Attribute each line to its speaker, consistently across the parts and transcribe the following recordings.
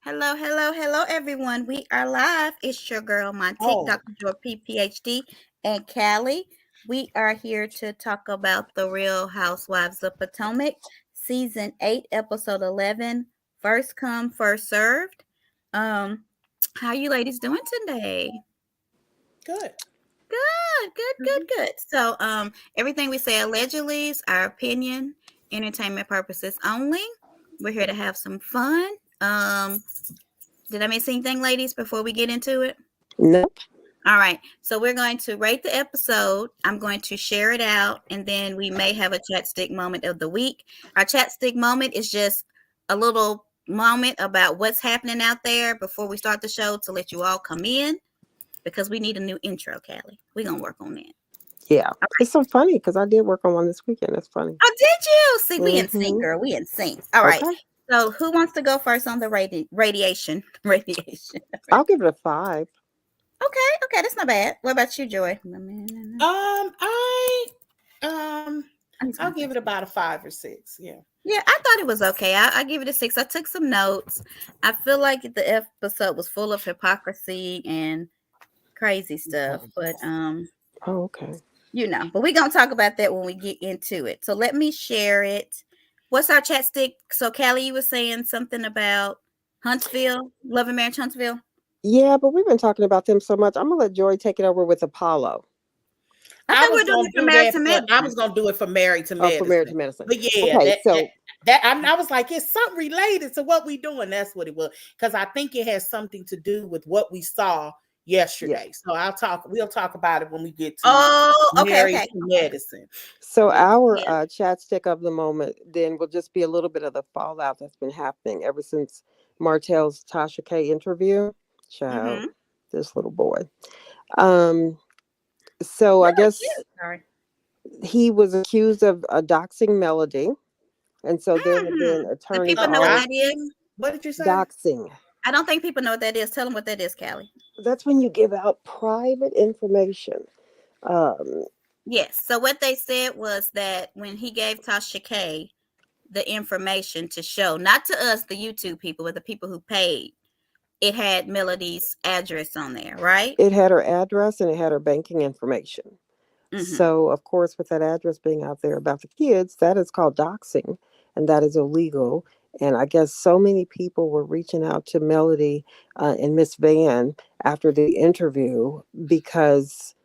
Speaker 1: Hello, hello, hello, everyone. We are live. It's your girl, Montique,
Speaker 2: Oh,
Speaker 1: Dr. Joy P, PhD, and Callie. We are here to talk about the Real Housewives of Potomac, Season 8, Episode 11, First Come, First Served. Um, how you ladies doing today?
Speaker 2: good.
Speaker 1: Good. So, everything we say allegedly is our opinion, entertainment purposes only. We're here to have some fun. Did I miss anything, ladies, before we get into it?
Speaker 3: Nope.
Speaker 1: All right. So we're going to rate the episode. I'm going to share it out, and then we may have a chat stick moment of the week. Our chat stick moment is just a little moment about what's happening out there before we start the show to let you all come in because we need a new intro, Callie. We're going to work on that.
Speaker 3: Yeah. It's so funny because I did work on one this weekend. That's funny.
Speaker 1: Oh, did you? See, we in sync, girl. We in sync. All right.
Speaker 3: Okay.
Speaker 1: So who wants to go first on the radiation? Radiation.
Speaker 3: I'll give it a 5.
Speaker 1: Okay, that's not bad. What about you, Joy?
Speaker 2: I'll give it about a 5 or 6. Yeah.
Speaker 1: Yeah, I thought it was okay. I give it a 6. I took some notes. I feel like the episode was full of hypocrisy and crazy stuff, but
Speaker 3: Oh, okay.
Speaker 1: but we're gonna talk about that when we get into it. So let me share it. What's our chat stick? So Callie, you were saying something about Huntsville, Love and Marriage Huntsville.
Speaker 3: Yeah, but we've been talking about them so much. I'm gonna let Joy take it over with Apollo.
Speaker 1: I thought we were doing it for Married to Medicine.
Speaker 2: I was going to do it for Married to Medicine.
Speaker 3: For Married to Medicine.
Speaker 2: But yeah,
Speaker 3: okay,
Speaker 2: I was like, it's something related to what we doing. That's what it was. Because I think it has something to do with what we saw yesterday. Yeah. So we'll talk about it when we get to Married to Medicine.
Speaker 3: So our chat stick of the moment then will just be a little bit of the fallout that's been happening ever since Martell's Tasha K interview. Child, this little boy. So I guess he was accused of doxing Melody. And so there have been attorneys.
Speaker 1: Do people know what that is?
Speaker 2: What did you say?
Speaker 3: Doxing.
Speaker 1: I don't think people know what that is. Tell them what that is, Callie.
Speaker 3: That's when you give out private information.
Speaker 1: Yes. So what they said was that when he gave Tasha K the information to show, not to us, the YouTube people, but the people who paid, it had Melody's address on there, right?
Speaker 3: It had her address and it had her banking information. So, of course, with that address being out there about the kids, that is called doxing, and that is illegal. And I guess so many people were reaching out to Melody and Miss Van after the interview because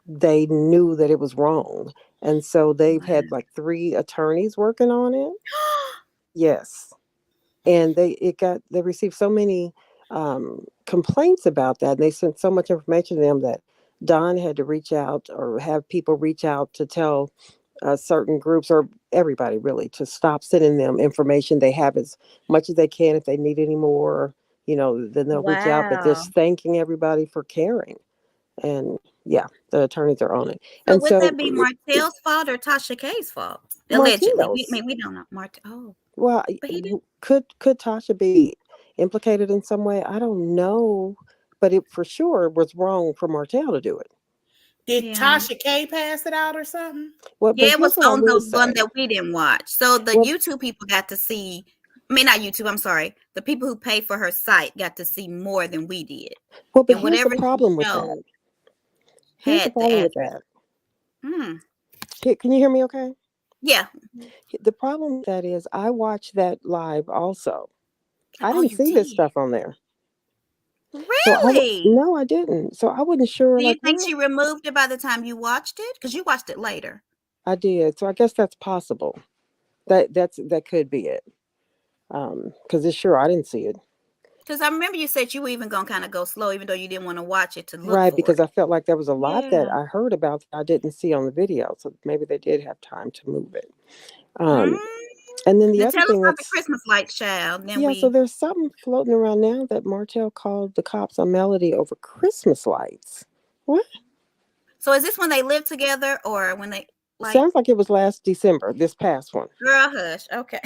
Speaker 3: they knew that it was wrong. And so they've had like 3 attorneys working on it. Yes. And they received so many complaints about that. And they sent so much information to them that Don had to reach out or have people reach out to tell certain groups or everybody really to stop sending them information. They have as much as they can. If they need any more, then they'll reach out, but just thanking everybody for caring. And yeah, the attorneys are on it.
Speaker 1: So would that be Martell's fault or Tasha K's fault? Allegedly. We don't know.
Speaker 3: Well, could Tasha be implicated in some way? I don't know. But it for sure was wrong for Martell to do it.
Speaker 2: Did Tasha K pass it out or something?
Speaker 3: Well,
Speaker 1: yeah, it was on the one that we didn't watch. So the YouTube people got to see. I mean, not YouTube. I'm sorry. The people who pay for her site got to see more than we did.
Speaker 3: Well, but here's the problem with that. Here's the problem with that. Can you hear me? Okay.
Speaker 1: Yeah.
Speaker 3: The problem with that is I watched that live also. I didn't see this stuff on there.
Speaker 1: Really?
Speaker 3: No, I didn't. So I wasn't sure.
Speaker 1: Do you think she removed it by the time you watched it? Because you watched it later.
Speaker 3: I did. So I guess that's possible. That could be it. Because it's sure I didn't see it.
Speaker 1: Because I remember you said you were even going to kind of go slow, even though you didn't want to watch it to look
Speaker 3: right,
Speaker 1: for
Speaker 3: because
Speaker 1: it.
Speaker 3: I felt like there was a lot that I heard about that I didn't see on the video. So maybe they did have time to move it. And then the other
Speaker 1: tell
Speaker 3: thing
Speaker 1: us about the Christmas lights, child.
Speaker 3: So there's something floating around now that Martell called the cops on Melody over Christmas lights. What?
Speaker 1: So is this when they lived together or when they
Speaker 3: sounds like it was last December, this past one.
Speaker 1: Girl, hush. Okay.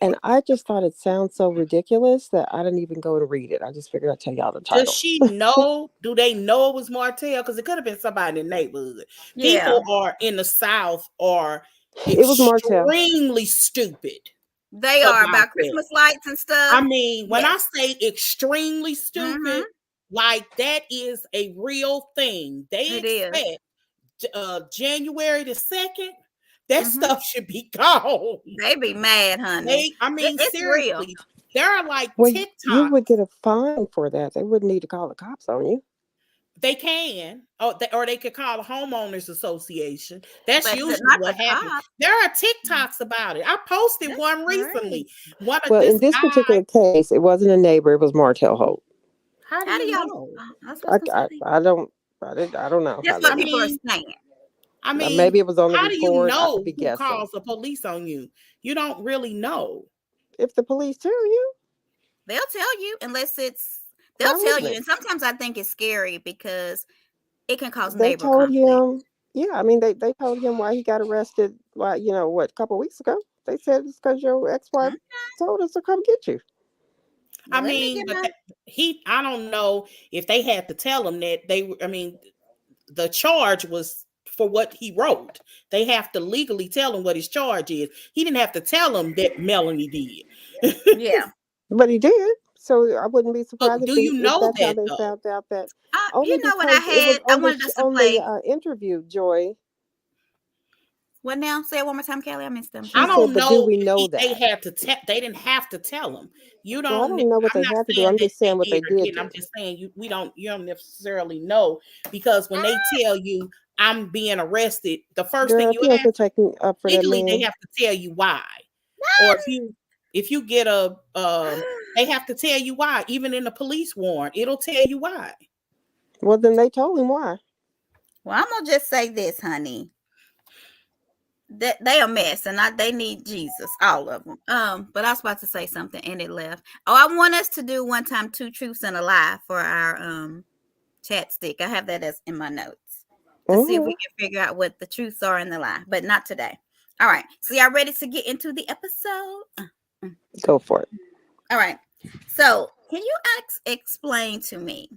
Speaker 3: And I just thought it sounds so ridiculous that I didn't even go and read it. I just figured I'd tell y'all the title.
Speaker 2: Does she know? Do they know it was Martell? Because it could have been somebody in the neighborhood. Yeah. People are in the South are
Speaker 3: it was Martell.
Speaker 2: Extremely stupid.
Speaker 1: They are about Christmas lights and stuff.
Speaker 2: I mean, when I say extremely stupid, like that is a real thing. They expect January the 2nd, that stuff should be gone.
Speaker 1: They be mad, honey. It's
Speaker 2: seriously,
Speaker 1: real.
Speaker 2: there are like TikToks.
Speaker 3: You would get a fine for that. They wouldn't need to call the cops on you.
Speaker 2: They can, or they could call the homeowners association. That's usually what happens. There are TikToks about it. I posted one recently.
Speaker 3: In this particular case, it wasn't a neighbor; it was Martell Holt.
Speaker 2: How do you know?
Speaker 3: I don't know.
Speaker 1: That's what people are saying.
Speaker 2: I mean,
Speaker 3: maybe it was on the
Speaker 2: how
Speaker 3: report.
Speaker 2: How do you know who calls the police on you? You don't really know.
Speaker 3: If the police tell you,
Speaker 1: they'll tell you, unless they'll tell you. And sometimes I think it's scary because it can cause neighbor conflict.
Speaker 3: Him, yeah, I mean, they told him why he got arrested, a couple of weeks ago. They said it's because your ex-wife told us to come get you.
Speaker 2: I mean, but I don't know if they had to tell him that the charge was for what he wrote. They have to legally tell him what his charge is. He didn't have to tell him that Melanie did.
Speaker 1: Yeah.
Speaker 3: But he did. So I wouldn't be surprised
Speaker 2: if that's
Speaker 3: how they found out that.
Speaker 1: You know what I had? I wanted us to play
Speaker 3: the interview, Joy.
Speaker 1: What now? Say it one more time, Kelly. I missed them.
Speaker 2: I don't know.
Speaker 3: Do we know that
Speaker 2: they had to they didn't have to tell him? You don't.
Speaker 3: I don't know what they had to do. I'm just saying what they did.
Speaker 2: I'm just saying you don't necessarily know, because when they tell you I'm being arrested, the first thing you have to legally they have to tell you why. Or if you get they have to tell you why. Even in the police warrant, it'll tell you why.
Speaker 3: Well, then they told him why.
Speaker 1: Well, I'm gonna just say this, honey. That they a mess, and they need Jesus, all of them. But I was about to say something and it left. Oh, I want us to do one time 2 truths and a lie for our chat stick. I have that as in my notes to see if we can figure out what the truths are and the lie, but not today. All right. So y'all ready to get into the episode?
Speaker 3: Go for it.
Speaker 1: All right. So can you explain to me?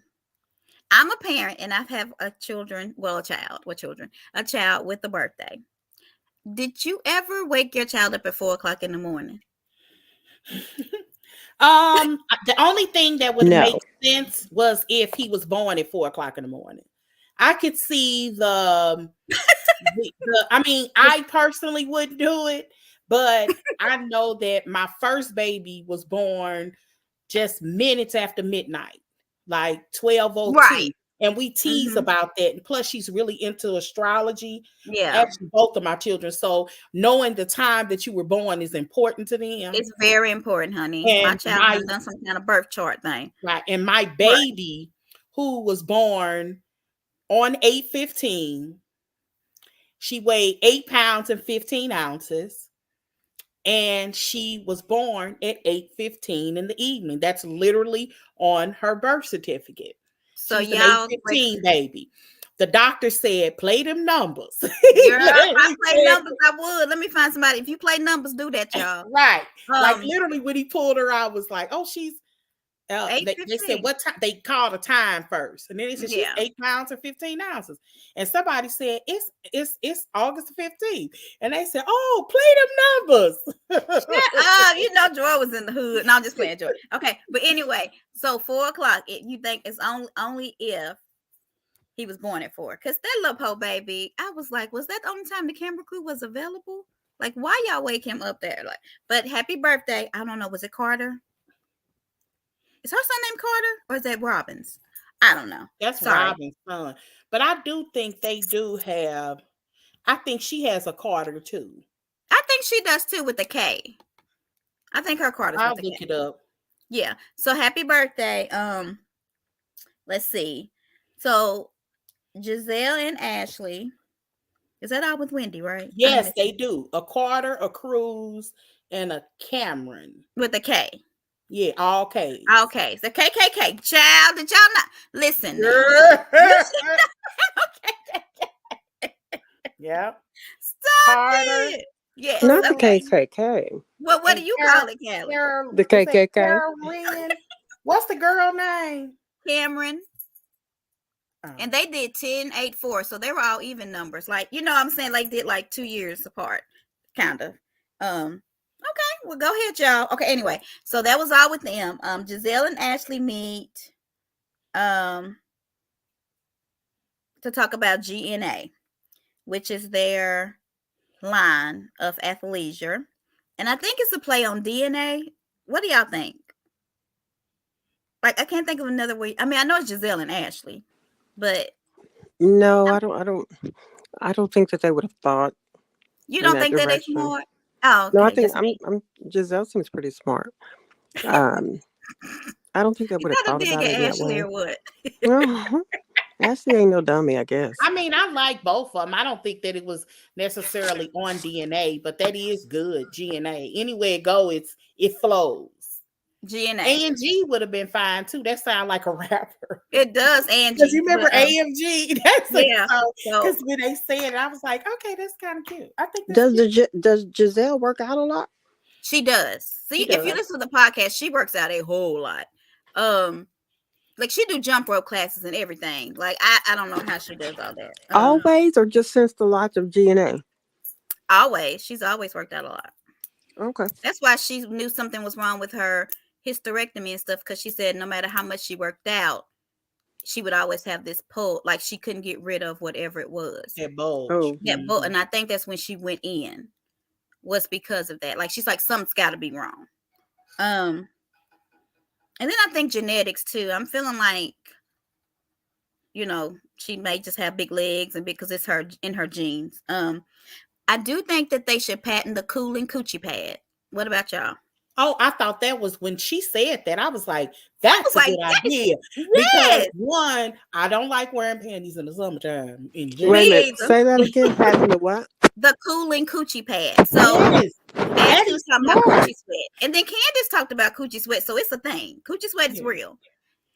Speaker 1: I'm a parent and I have a child with a birthday. Did you ever wake your child up at 4:00 in the morning?
Speaker 2: The only thing that would make sense was if he was born at 4:00 in the morning. I could see I mean, I personally wouldn't do it, but I know that my first baby was born just minutes after midnight, like 12:02.
Speaker 1: Right.
Speaker 2: And we tease about that. And plus, she's really into astrology.
Speaker 1: Yeah.
Speaker 2: Actually, both of my children. So knowing the time that you were born is important to them.
Speaker 1: It's very important, honey. And my child has done some kind of birth chart thing.
Speaker 2: Right. And my baby, who was born on 8/15, she weighed 8 pounds and 15 ounces. And she was born at 8:15 in the evening. That's literally on her birth certificate.
Speaker 1: So
Speaker 2: she's
Speaker 1: y'all,
Speaker 2: an 8:15 baby. The doctor said, "Play them numbers."
Speaker 1: Girl, if I play numbers, I would. Let me find somebody. If you play numbers, do that, y'all.
Speaker 2: Right. Like literally, when he pulled her, I was like, "Oh, she's." They said what time? They called a time first, and then they said she's 8 pounds and 15 ounces. And somebody said it's August 15th, and they said, "Oh, play them numbers."
Speaker 1: You know, Joy was in the hood. No, I'm just playing, Joy. Okay, but anyway, so 4:00. You think it's only if he was born at 4? Because that little po baby, I was like, was that the only time the camera crew was available? Like, why y'all wake him up there? Like, but happy birthday. I don't know. Was it Carter? Is her son named Carter or is that Robin's? I don't know.
Speaker 2: That's Robin's son. But I do think they do have, I think she has a Carter too.
Speaker 1: I think she does too with the K. I think her Carter's
Speaker 2: I'll
Speaker 1: with the
Speaker 2: look
Speaker 1: K.
Speaker 2: it up.
Speaker 1: Yeah. So happy birthday. Let's see. So Giselle and Ashley. Is that all with Wendy, right?
Speaker 2: Yes, they do. A Carter, a Cruz, and a Cameron.
Speaker 1: With a K.
Speaker 2: Yeah, all K's.
Speaker 1: All K's. The KKK. Child, did y'all not listen?
Speaker 2: Yeah.
Speaker 1: Stop
Speaker 2: Carter.
Speaker 1: it. Yeah.
Speaker 3: Not the KKK.
Speaker 1: Well, what do you call it, Kelly?
Speaker 3: The KKK.
Speaker 2: What's the girl name?
Speaker 1: Cameron. And they did 10, 8, 4. So they were all even numbers. Like, you know what I'm saying? Like did like 2 years apart. Kind of. Okay. well, go ahead, y'all. Okay, anyway, so that was all with them. Giselle and Ashley meet to talk about GNA, which is their line of athleisure. And I think it's a play on DNA. What do y'all think? Like, I can't think of another way. I mean, I know it's Giselle and Ashley, but
Speaker 3: No, I don't think that they would have thought
Speaker 1: you
Speaker 3: in
Speaker 1: don't
Speaker 3: that
Speaker 1: think that they're
Speaker 3: direction.
Speaker 1: smart? Oh,
Speaker 3: No, I
Speaker 1: okay,
Speaker 3: think
Speaker 1: just me.
Speaker 3: Giselle seems pretty smart. Um, I don't think they
Speaker 1: You
Speaker 3: would have
Speaker 1: got a
Speaker 3: thought
Speaker 1: dig
Speaker 3: about
Speaker 1: at
Speaker 3: it in that
Speaker 1: Ashley
Speaker 3: way.
Speaker 1: or what?
Speaker 3: Ashley ain't no dummy, I guess.
Speaker 2: I mean, I like both of them. I don't think that it was necessarily on DNA, but that is good. GNA. Anywhere it go, it flows.
Speaker 1: GNA.
Speaker 2: AMG would have been fine too. That sounds like a rapper.
Speaker 1: It does, Angie.
Speaker 2: Because you remember AMG? That's
Speaker 1: yeah.
Speaker 2: Because
Speaker 1: So
Speaker 2: when they said it, I was like, okay, that's kind of cute. I think that's
Speaker 3: Does Giselle work out a lot?
Speaker 1: she does. See,
Speaker 2: She
Speaker 1: if you
Speaker 2: does.
Speaker 1: listen to the podcast, she works out a whole lot. Like she do jump rope classes and everything. Like I don't know how she does all that.
Speaker 3: Always, or just since the launch of GNA?
Speaker 1: Always. She's always worked out a lot.
Speaker 3: Okay.
Speaker 1: That's why she knew something was wrong with her hysterectomy and stuff, because she said no matter how much she worked out, she would always have this pull, like she couldn't get rid of whatever it was.
Speaker 2: That bulge.
Speaker 3: Oh.
Speaker 1: That bulge. And I think that's when she went in, was because of that. Like she's like, something's got to be wrong. And then I think genetics too. I'm feeling like, you know, she may just have big legs and because it's her in her genes. I do think that they should patent the cooling coochie pad. What about y'all?
Speaker 2: Oh, I thought that was when she said that. I was like, that's a good idea.
Speaker 1: Yes.
Speaker 2: Because one, I don't like wearing panties in the summertime.
Speaker 3: Wait a minute. Say that again. Patent the what?
Speaker 1: The cooling coochie pad. So Ashley was talking about coochie sweat. And then Candace talked about coochie sweat. So it's a thing. Coochie sweat is real.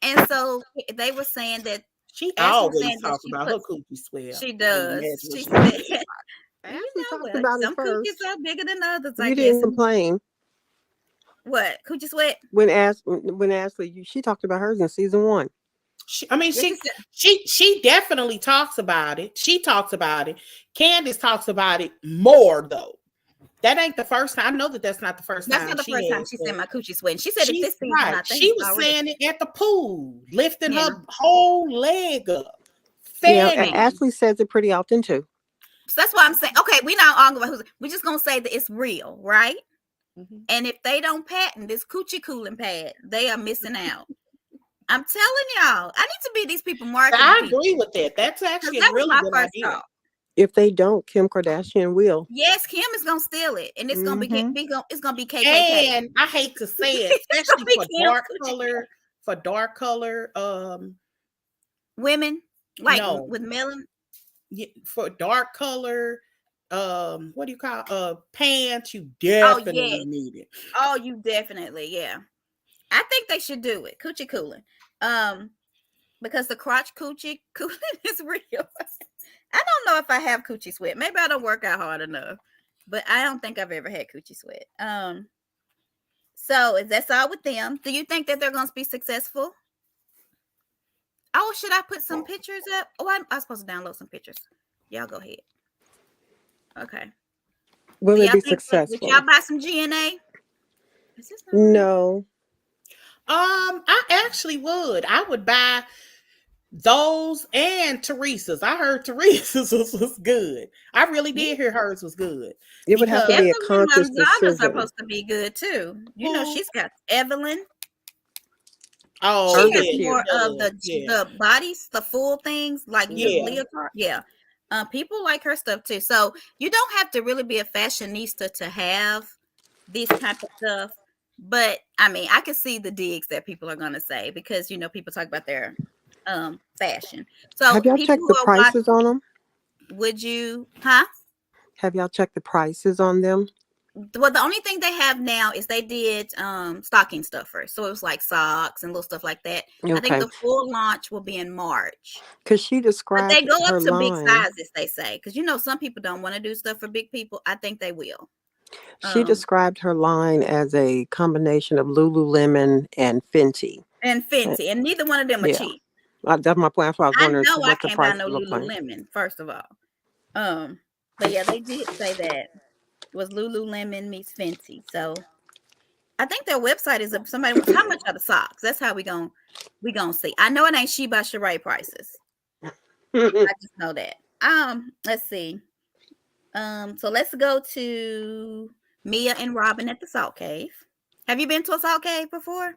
Speaker 1: And so they were saying that
Speaker 2: she always talks about her coochie sweat.
Speaker 1: She does. She said,
Speaker 3: Ashley talked about it first.
Speaker 1: Some coochies are bigger than others.
Speaker 3: You didn't complain.
Speaker 1: What? Coochie sweat?
Speaker 3: When Ashley, she talked about hers in season 1.
Speaker 2: She definitely talks about it. She talks about it. Candace talks about it more though. That ain't the first time. I know that's not the first time.
Speaker 1: That's not the first time she said my coochie sweat. She said it this season.
Speaker 2: Right.
Speaker 1: I think
Speaker 2: she was saying it at the pool, lifting her whole leg up.
Speaker 3: Yeah, Ashley says it pretty often too.
Speaker 1: So that's why I'm saying, okay, we're not arguing about we're just gonna say that it's real, right? Mm-hmm. And if they don't patent this coochie cooling pad, they are missing out. I'm telling y'all, I need to be these people marketing.
Speaker 2: I agree with that. That's actually a really good idea.
Speaker 1: Thought.
Speaker 3: If they don't, Kim Kardashian will.
Speaker 1: Yes, Kim is gonna steal it, and it's gonna be it's gonna be KKK.
Speaker 2: And I hate to say it, especially for dark color
Speaker 1: women, like with melon.
Speaker 2: For dark color, what do you call pants? You definitely need it.
Speaker 1: Oh, you definitely, yeah. I think they should do it. Coochie cooling, because the crotch coochie cooling is real. I don't know if I have coochie sweat. Maybe I don't work out hard enough, but I don't think I've ever had coochie sweat. So that's all with them. Do you think that they're going to be successful? Oh, should I put some pictures up? Oh, I'm supposed to download some pictures. Y'all go ahead. Okay.
Speaker 3: Will they be successful?
Speaker 1: Would y'all buy some GNA?
Speaker 3: No.
Speaker 2: I actually would. I would buy those and Teresa's. I heard Teresa's was good. I really did hear hers was good.
Speaker 3: It would have to be a conscious decision.
Speaker 1: Gonzaga's supposed to be good too. You know, she's got Evelyn.
Speaker 2: Oh,
Speaker 1: she has more of the bodies, the full things, like leotard. Yeah. People like her stuff too. So you don't have to really be a fashionista to have this type of stuff. But I mean, I can see the digs that people are gonna say, because you know people talk about their fashion. So
Speaker 3: have y'all checked the prices on them?
Speaker 1: Would you?
Speaker 3: Have y'all checked the prices on them?
Speaker 1: Well, the only thing they have now is they did stocking stuffers. So it was like socks and little stuff like that. Okay. I think the full launch will be in March.
Speaker 3: Because she described
Speaker 1: they go up to big sizes, they say. Because you know some people don't want to do stuff for big people. I think they will.
Speaker 3: She described her line as a combination of Lululemon and Fenty.
Speaker 1: And neither one of them are cheap.
Speaker 3: That's my point. I was wondering
Speaker 1: what the price looked like. Lululemon, first of all. But yeah, they did say that it was Lululemon meets Fenty. So I think their website is up. Somebody wants how much are the socks? That's how we gonna see. I know it ain't She by Sheree prices. I just know that. Let's see. So let's go to Mia and Robin at the Salt Cave. Have you been to a salt cave before?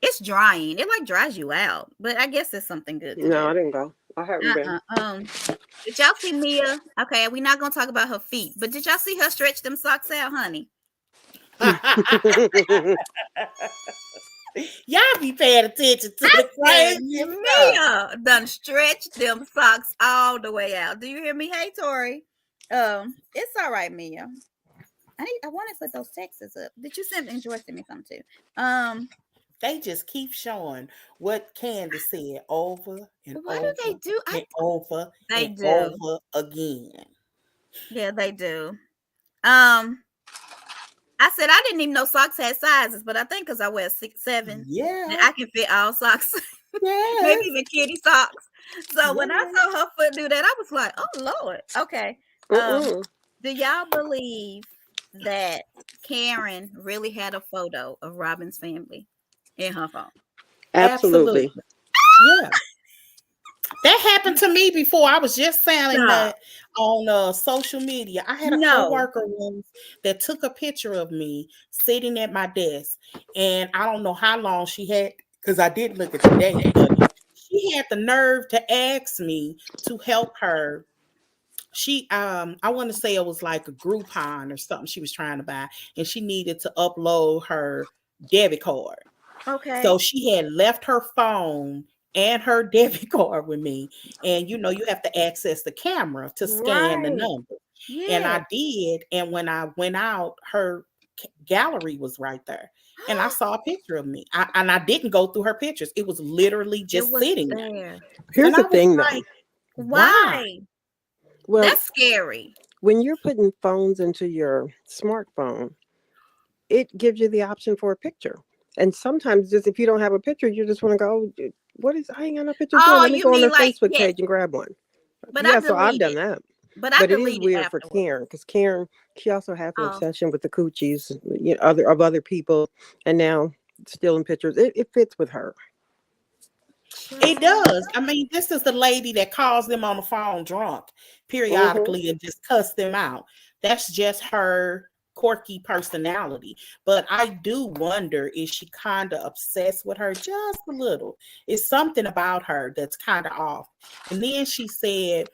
Speaker 1: It's drying. It like dries you out, but I guess it's something good to do.
Speaker 3: No, I didn't go. I haven't been.
Speaker 1: Did y'all see Mia? Okay, we're not gonna talk about her feet, but did y'all see her stretch them socks out, honey?
Speaker 2: Y'all be paying attention to the crazy.
Speaker 1: Mia done stretched them socks all the way out. Do you hear me? Hey, Tori. It's all right, Mia. I want to put those texts up. Did you send Joy send me something too?
Speaker 2: They just keep showing what Candace said over and
Speaker 1: what
Speaker 2: over
Speaker 1: do they do?
Speaker 2: And over
Speaker 1: they
Speaker 2: and
Speaker 1: do.
Speaker 2: over again.
Speaker 1: Yeah, they do. I said I didn't even know socks had sizes, but I think because I wear 6'7",
Speaker 2: yeah,
Speaker 1: I can fit all socks.
Speaker 2: Yeah,
Speaker 1: maybe even kitty socks. So when I saw her foot do that, I was like, "Oh Lord, okay." Do y'all believe that Karen really had a photo of Robin's family in her phone?
Speaker 3: Absolutely.
Speaker 2: Yeah. That happened to me before. I was just saying that on social media. I had a coworker once that took a picture of me sitting at my desk, and I don't know how long she had, because I didn't look at the date, but she had the nerve to ask me to help her. She I want to say it was like a Groupon or something she was trying to buy, and she needed to upload her debit card.
Speaker 1: Okay.
Speaker 2: So she had left her phone and her debit card with me. And you have to access the camera to scan the number.
Speaker 1: Yeah.
Speaker 2: And I did. And when I went out, her gallery was right there. And I saw a picture of me. And I didn't go through her pictures. It was literally just sitting there.
Speaker 3: Here's the thing, though.
Speaker 1: Why? Well, that's scary.
Speaker 3: When you're putting phones into your smartphone, it gives you the option for a picture. And sometimes just if you don't have a picture, you just want to go, what is, I ain't got no picture. Let me go on their Facebook page and grab one.
Speaker 1: But
Speaker 3: so I've done that. But it is weird for Karen, because Karen, she also has an obsession with the coochies, other people, and now stealing pictures. It fits with her.
Speaker 2: It does. I mean, this is the lady that calls them on the phone drunk periodically and just cuss them out. That's just her quirky personality. But I do wonder, is she kind of obsessed with her just a little? It's something about her that's kind of off. And then she said,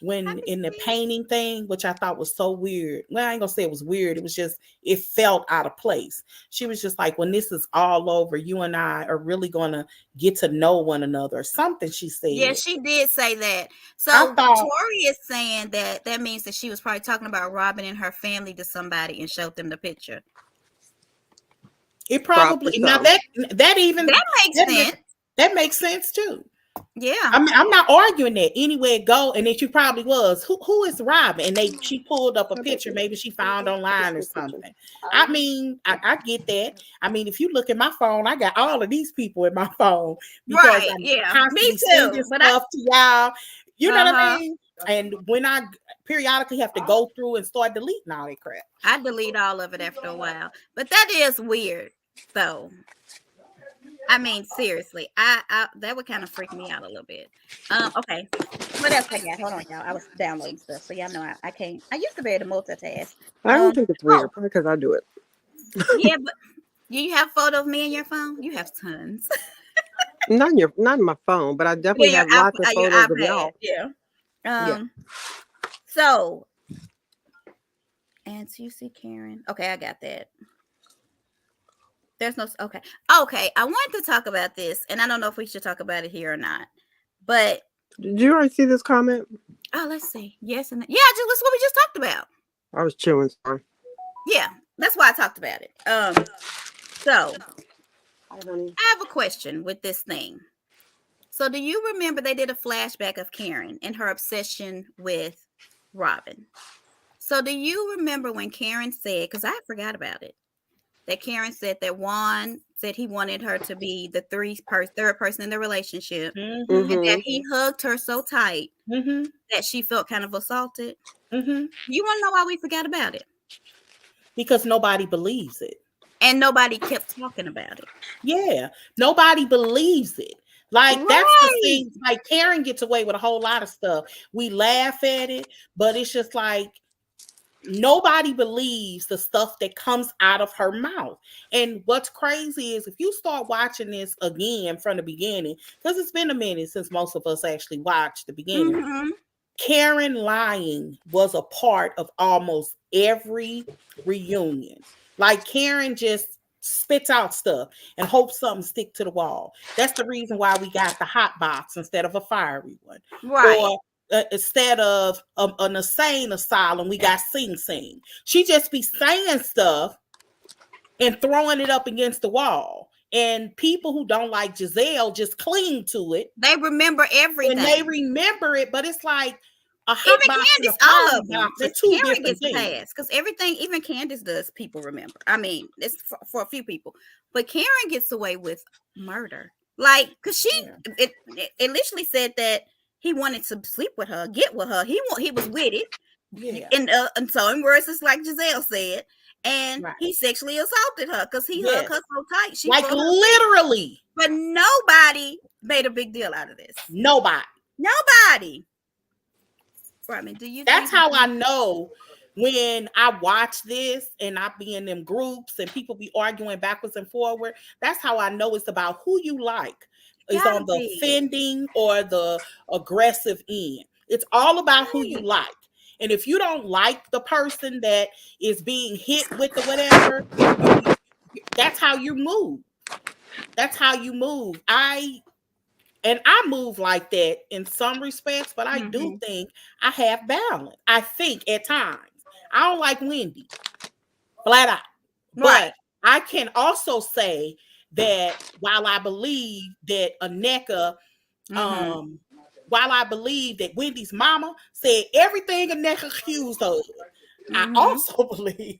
Speaker 2: when in the painting thing, which I thought was so weird. Well, I ain't gonna say it was weird. It was just, it felt out of place. She was just like, when this is all over, you and I are really gonna get to know one another, or something she said.
Speaker 1: Yeah, she did say that. So Tori is saying that means that she was probably talking about Robin and her family to somebody and showed them the picture.
Speaker 2: It probably, now that makes sense. That makes sense too.
Speaker 1: Yeah,
Speaker 2: I mean, I'm not arguing that. Anywhere it go, and that you probably was. Who is Robin? And she pulled up a picture, maybe she found online or something. I mean, I get that. I mean, if you look at my phone, I got all of these people in my phone because I'm constantly sending stuff to y'all. You know what I mean? And when I periodically have to go through and start deleting all that crap,
Speaker 1: I delete all of it after a while. But that is weird, though. I mean, seriously, I that would kind of freak me out a little bit. Okay, what else I got? Hold on, y'all. I was downloading stuff, so y'all know I can't. I used to be able to multitask.
Speaker 3: I don't think it's weird, probably because I do it.
Speaker 1: Yeah, but you have a photo of me in your phone? You have tons.
Speaker 3: Not in my phone, but I definitely have lots of photos of y'all.
Speaker 1: Yeah. So, and so you see Karen. Okay, I got that. There's no okay. I wanted to talk about this, and I don't know if we should talk about it here or not. But
Speaker 3: did you already see this comment?
Speaker 1: Oh, let's see. Yes and that's what we just talked about.
Speaker 3: I was chewing. Sorry.
Speaker 1: Yeah, that's why I talked about it. So I have a question with this thing. So, do you remember they did a flashback of Karen and her obsession with Robin? So, do you remember when Karen said? Because I forgot about it. That Karen said that Juan said he wanted her to be the third person in the relationship, and that he hugged her so tight that she felt kind of assaulted. You want to know why we forgot about it?
Speaker 2: Because nobody believes it.
Speaker 1: And nobody kept talking about it.
Speaker 2: Yeah, nobody believes it. Like,
Speaker 1: Right.
Speaker 2: that's the thing. Like, Karen gets away with a whole lot of stuff. We laugh at it, but it's just like nobody believes the stuff that comes out of her mouth. And what's crazy is if you start watching this again from the beginning, because it's been a minute since most of us actually watched the beginning.
Speaker 1: Mm-hmm.
Speaker 2: Karen lying was a part of almost every reunion. Like, Karen just spits out stuff and hopes something stick to the wall. That's the reason why we got the hot box instead of a fiery one.
Speaker 1: Right.
Speaker 2: Or instead of an insane asylum, we got Sing Sing. She just be saying stuff and throwing it up against the wall. And people who don't like Giselle just cling to it.
Speaker 1: They remember everything.
Speaker 2: And they remember it, but it's like a hot
Speaker 1: even
Speaker 2: box
Speaker 1: Candace,
Speaker 2: and a
Speaker 1: all
Speaker 2: fiery
Speaker 1: of them.
Speaker 2: box are
Speaker 1: But
Speaker 2: two
Speaker 1: Karen
Speaker 2: different
Speaker 1: gets
Speaker 2: things.
Speaker 1: past because everything, even Candace does, people remember. I mean, it's for a few people, but Karen gets away with murder. Like, because it literally said that he wanted to sleep with her, get with her. He was with it.
Speaker 2: Yeah.
Speaker 1: And so in words, it's like Giselle said, and he sexually assaulted her because he hugged her so tight. She
Speaker 2: like literally.
Speaker 1: But nobody made a big deal out of this.
Speaker 2: Nobody.
Speaker 1: Robin, do you?
Speaker 2: That's how I know when I watch this and I be in them groups and people be arguing backwards and forward. That's how I know it's about who you like. Is on the offending or the aggressive end. It's all about who you like. And if you don't like the person that is being hit with the whatever, that's how you move. That's how you move. I move like that in some respects, but I do think I have balance. I think at times. I don't like Wendy, flat out. But I can also say that while I believe that Aneka, while I believe that Wendy's mama said everything Aneka accused of, I also believe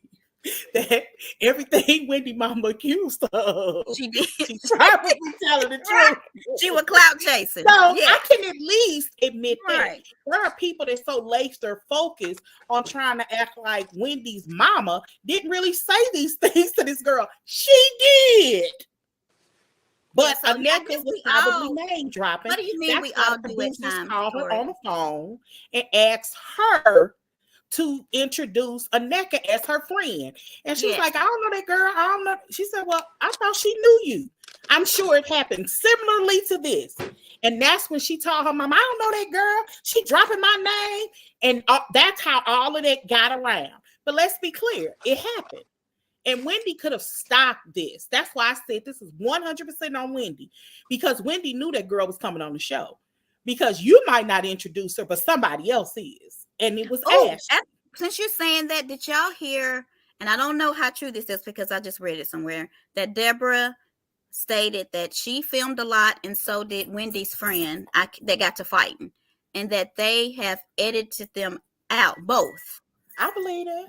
Speaker 2: that everything Wendy mama accused of,
Speaker 1: she did.
Speaker 2: She's probably telling the truth.
Speaker 1: She was clout chasing.
Speaker 2: So I can at least admit that there are people that so lace their focus on trying to act like Wendy's mama didn't really say these things to this girl. She did. But Aneka was probably name dropping.
Speaker 1: What do you mean? We all do it.
Speaker 2: Called her on the phone and asked her to introduce Aneka as her friend. And she's like, I don't know that girl. I don't know. She said, well, I thought she knew you. I'm sure it happened similarly to this. And that's when she told her mom, I don't know that girl. She dropping my name. And that's how all of that got around. But let's be clear. It happened. And Wendy could have stopped this. That's why I said this is 100% on Wendy. Because Wendy knew that girl was coming on the show. Because you might not introduce her, but somebody else is. And it was Ash.
Speaker 1: Since you're saying that, did y'all hear, and I don't know how true this is because I just read it somewhere, that Deborah stated that she filmed a lot and so did Wendy's friend. They got to fighting. And that they have edited them out, both.
Speaker 2: I believe that.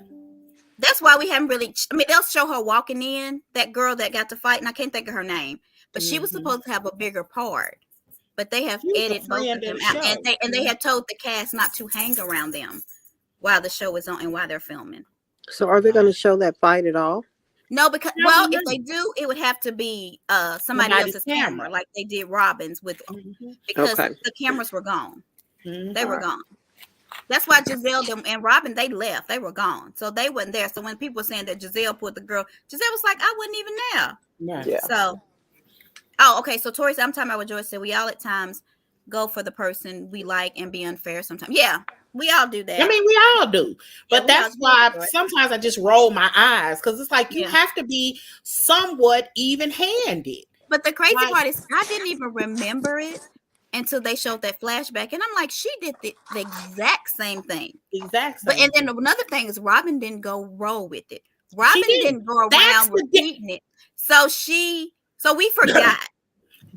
Speaker 1: That's why we haven't really, I mean, they'll show her walking in, that girl that got to fight, and I can't think of her name, but she was supposed to have a bigger part. But they have edited both of them out, and they have told the cast not to hang around them while the show is on and while they're filming.
Speaker 3: So are they going to show that fight at all?
Speaker 1: No, because if they do, it would have to be somebody else's camera, like they did Robin's with, because the cameras were gone. They were gone. That's why Giselle and Robin, they left. They were gone. So they weren't there. So when people were saying that Giselle put the girl, Giselle was like, I wasn't even there.
Speaker 2: Yeah.
Speaker 1: So, okay. So Tori said, I'm talking about what Joyce said. We all at times go for the person we like and be unfair sometimes. Yeah, we all do that.
Speaker 2: I mean, we all do. But that's why sometimes I just roll my eyes because it's like you have to be somewhat even-handed.
Speaker 1: But the crazy part is I didn't even remember it until they showed that flashback. And I'm like, she did the exact same thing. But and then another thing is Robin didn't go roll with it. Robin didn't go around repeating it. So we forgot.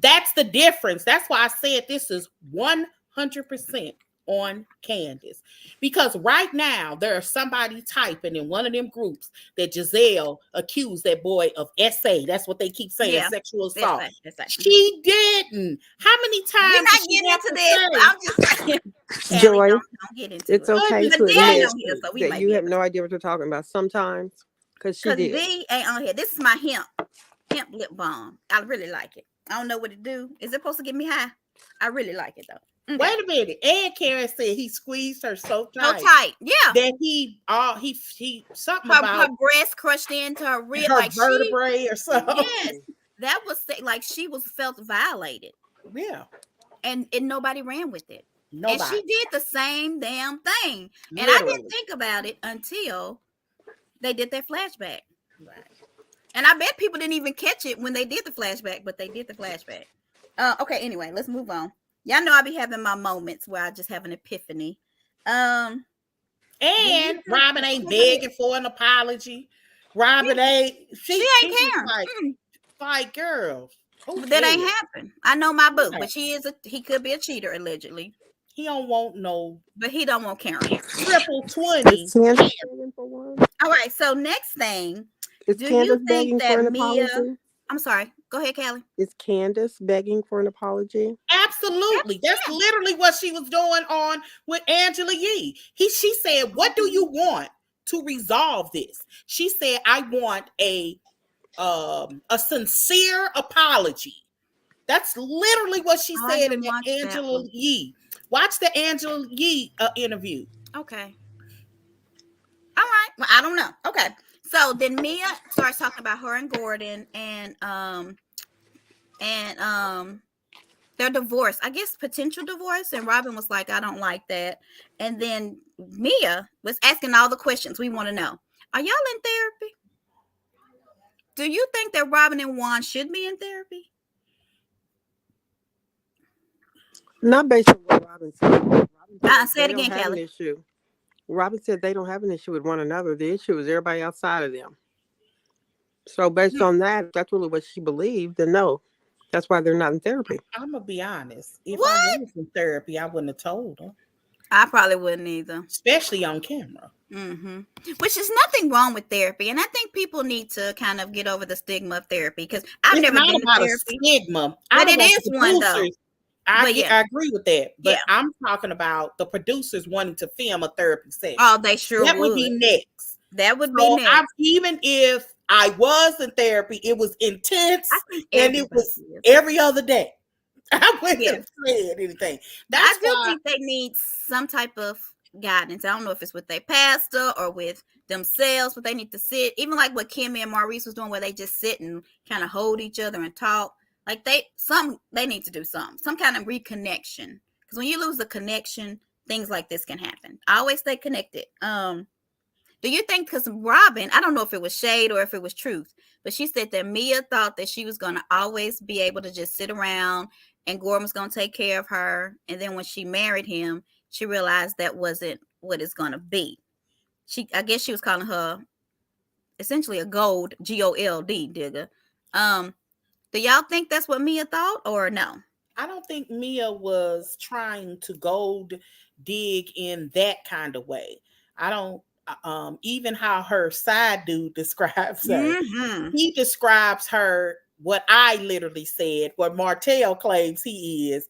Speaker 2: That's the difference. That's why I said this is 100% on Candace. Because right now there's somebody typing in one of them groups that Giselle accused that boy of SA. That's what they keep saying, sexual assault. She didn't. How many times?
Speaker 1: We're not getting into this. I'm just saying.
Speaker 3: Joy,
Speaker 1: don't get into
Speaker 3: it's okay to admit that you have no idea what you're talking about sometimes. Because she did.
Speaker 1: V ain't on here. This is my hemp lip balm. I really like it. I don't know what it do. Is it supposed to get me high? I really like it though.
Speaker 2: Okay. Wait a minute. And Karen said he squeezed her so tight.
Speaker 1: So tight, yeah.
Speaker 2: That he something about
Speaker 1: her breast crushed into her rib,
Speaker 2: her
Speaker 1: like
Speaker 2: vertebrae or something.
Speaker 1: Yes, that was like she felt violated.
Speaker 2: Yeah.
Speaker 1: And nobody ran with it.
Speaker 2: Nobody.
Speaker 1: And she did the same damn thing. And
Speaker 2: Literally.
Speaker 1: I didn't think about it until they did their flashback. Right. And I bet people didn't even catch it when they did the flashback, but they did the flashback. Okay, anyway, let's move on. Y'all know I be having my moments where I just have an epiphany.
Speaker 2: And Robin ain't begging for an apology. Robin ain't. She ain't caring. Like, girl,
Speaker 1: that ain't happen. I know my boo, but he could be a cheater allegedly.
Speaker 2: He don't want no.
Speaker 1: But he don't want Karen.
Speaker 2: Triple 20.
Speaker 1: All right. So next thing,
Speaker 3: do you think that Mia?
Speaker 1: I'm sorry. Go ahead, Callie.
Speaker 3: Is Candace begging for an apology?
Speaker 2: Absolutely. That's literally what she was doing on with Angela Yee. She said, "What do you want to resolve this?" She said, "I want a sincere apology." That's literally what she said in the Angela Yee. Watch the Angela Yee interview.
Speaker 1: Okay. All right. Well, I don't know. Okay. So then Mia starts talking about her and Gordon and their divorce. I guess potential divorce. And Robin was like, I don't like that. And then Mia was asking all the questions we want to know. Are y'all in therapy? Do you think that Robin and Juan should be in therapy?
Speaker 3: Not based on what Robin said.
Speaker 1: Say it again, Kelly.
Speaker 3: Robin said they don't have an issue with one another. The issue is everybody outside of them. So based on that, if that's really what she believed, then no. That's why they're not in therapy.
Speaker 2: I'm going to be honest. If I was in therapy, I wouldn't have told her.
Speaker 1: I probably wouldn't either.
Speaker 2: Especially on camera.
Speaker 1: Mm-hmm. Which is nothing wrong with therapy. And I think people need to kind of get over the stigma of therapy. Because I've never been to therapy.
Speaker 2: Stigma.
Speaker 1: But it is one, though.
Speaker 2: I agree with that. But I'm talking about the producers wanting to film a therapy session.
Speaker 1: Oh, they sure would.
Speaker 2: That would be next.
Speaker 1: That would be next.
Speaker 2: Even if I was in therapy, it was intense and it was every other day. I wouldn't have said anything.
Speaker 1: I do think they need some type of guidance. I don't know if it's with their pastor or with themselves, but they need to sit, even like what Kimmy and Maurice was doing, where they just sit and kind of hold each other and talk. Like they need to do some kind of reconnection. Because when you lose the connection, things like this can happen. I always stay connected. Do you think, because Robin, I don't know if it was shade or if it was truth, but she said that Mia thought that she was going to always be able to just sit around and Gordon was going to take care of her. And then when she married him, she realized that wasn't what it's going to be. I guess she was calling her essentially a gold, G-O-L-D digger. Do y'all think that's what Mia thought or no?
Speaker 2: I don't think Mia was trying to gold dig in that kind of way. I don't, even how her side dude describes her. Mm-hmm. He describes her what I literally said, what Martell claims he is.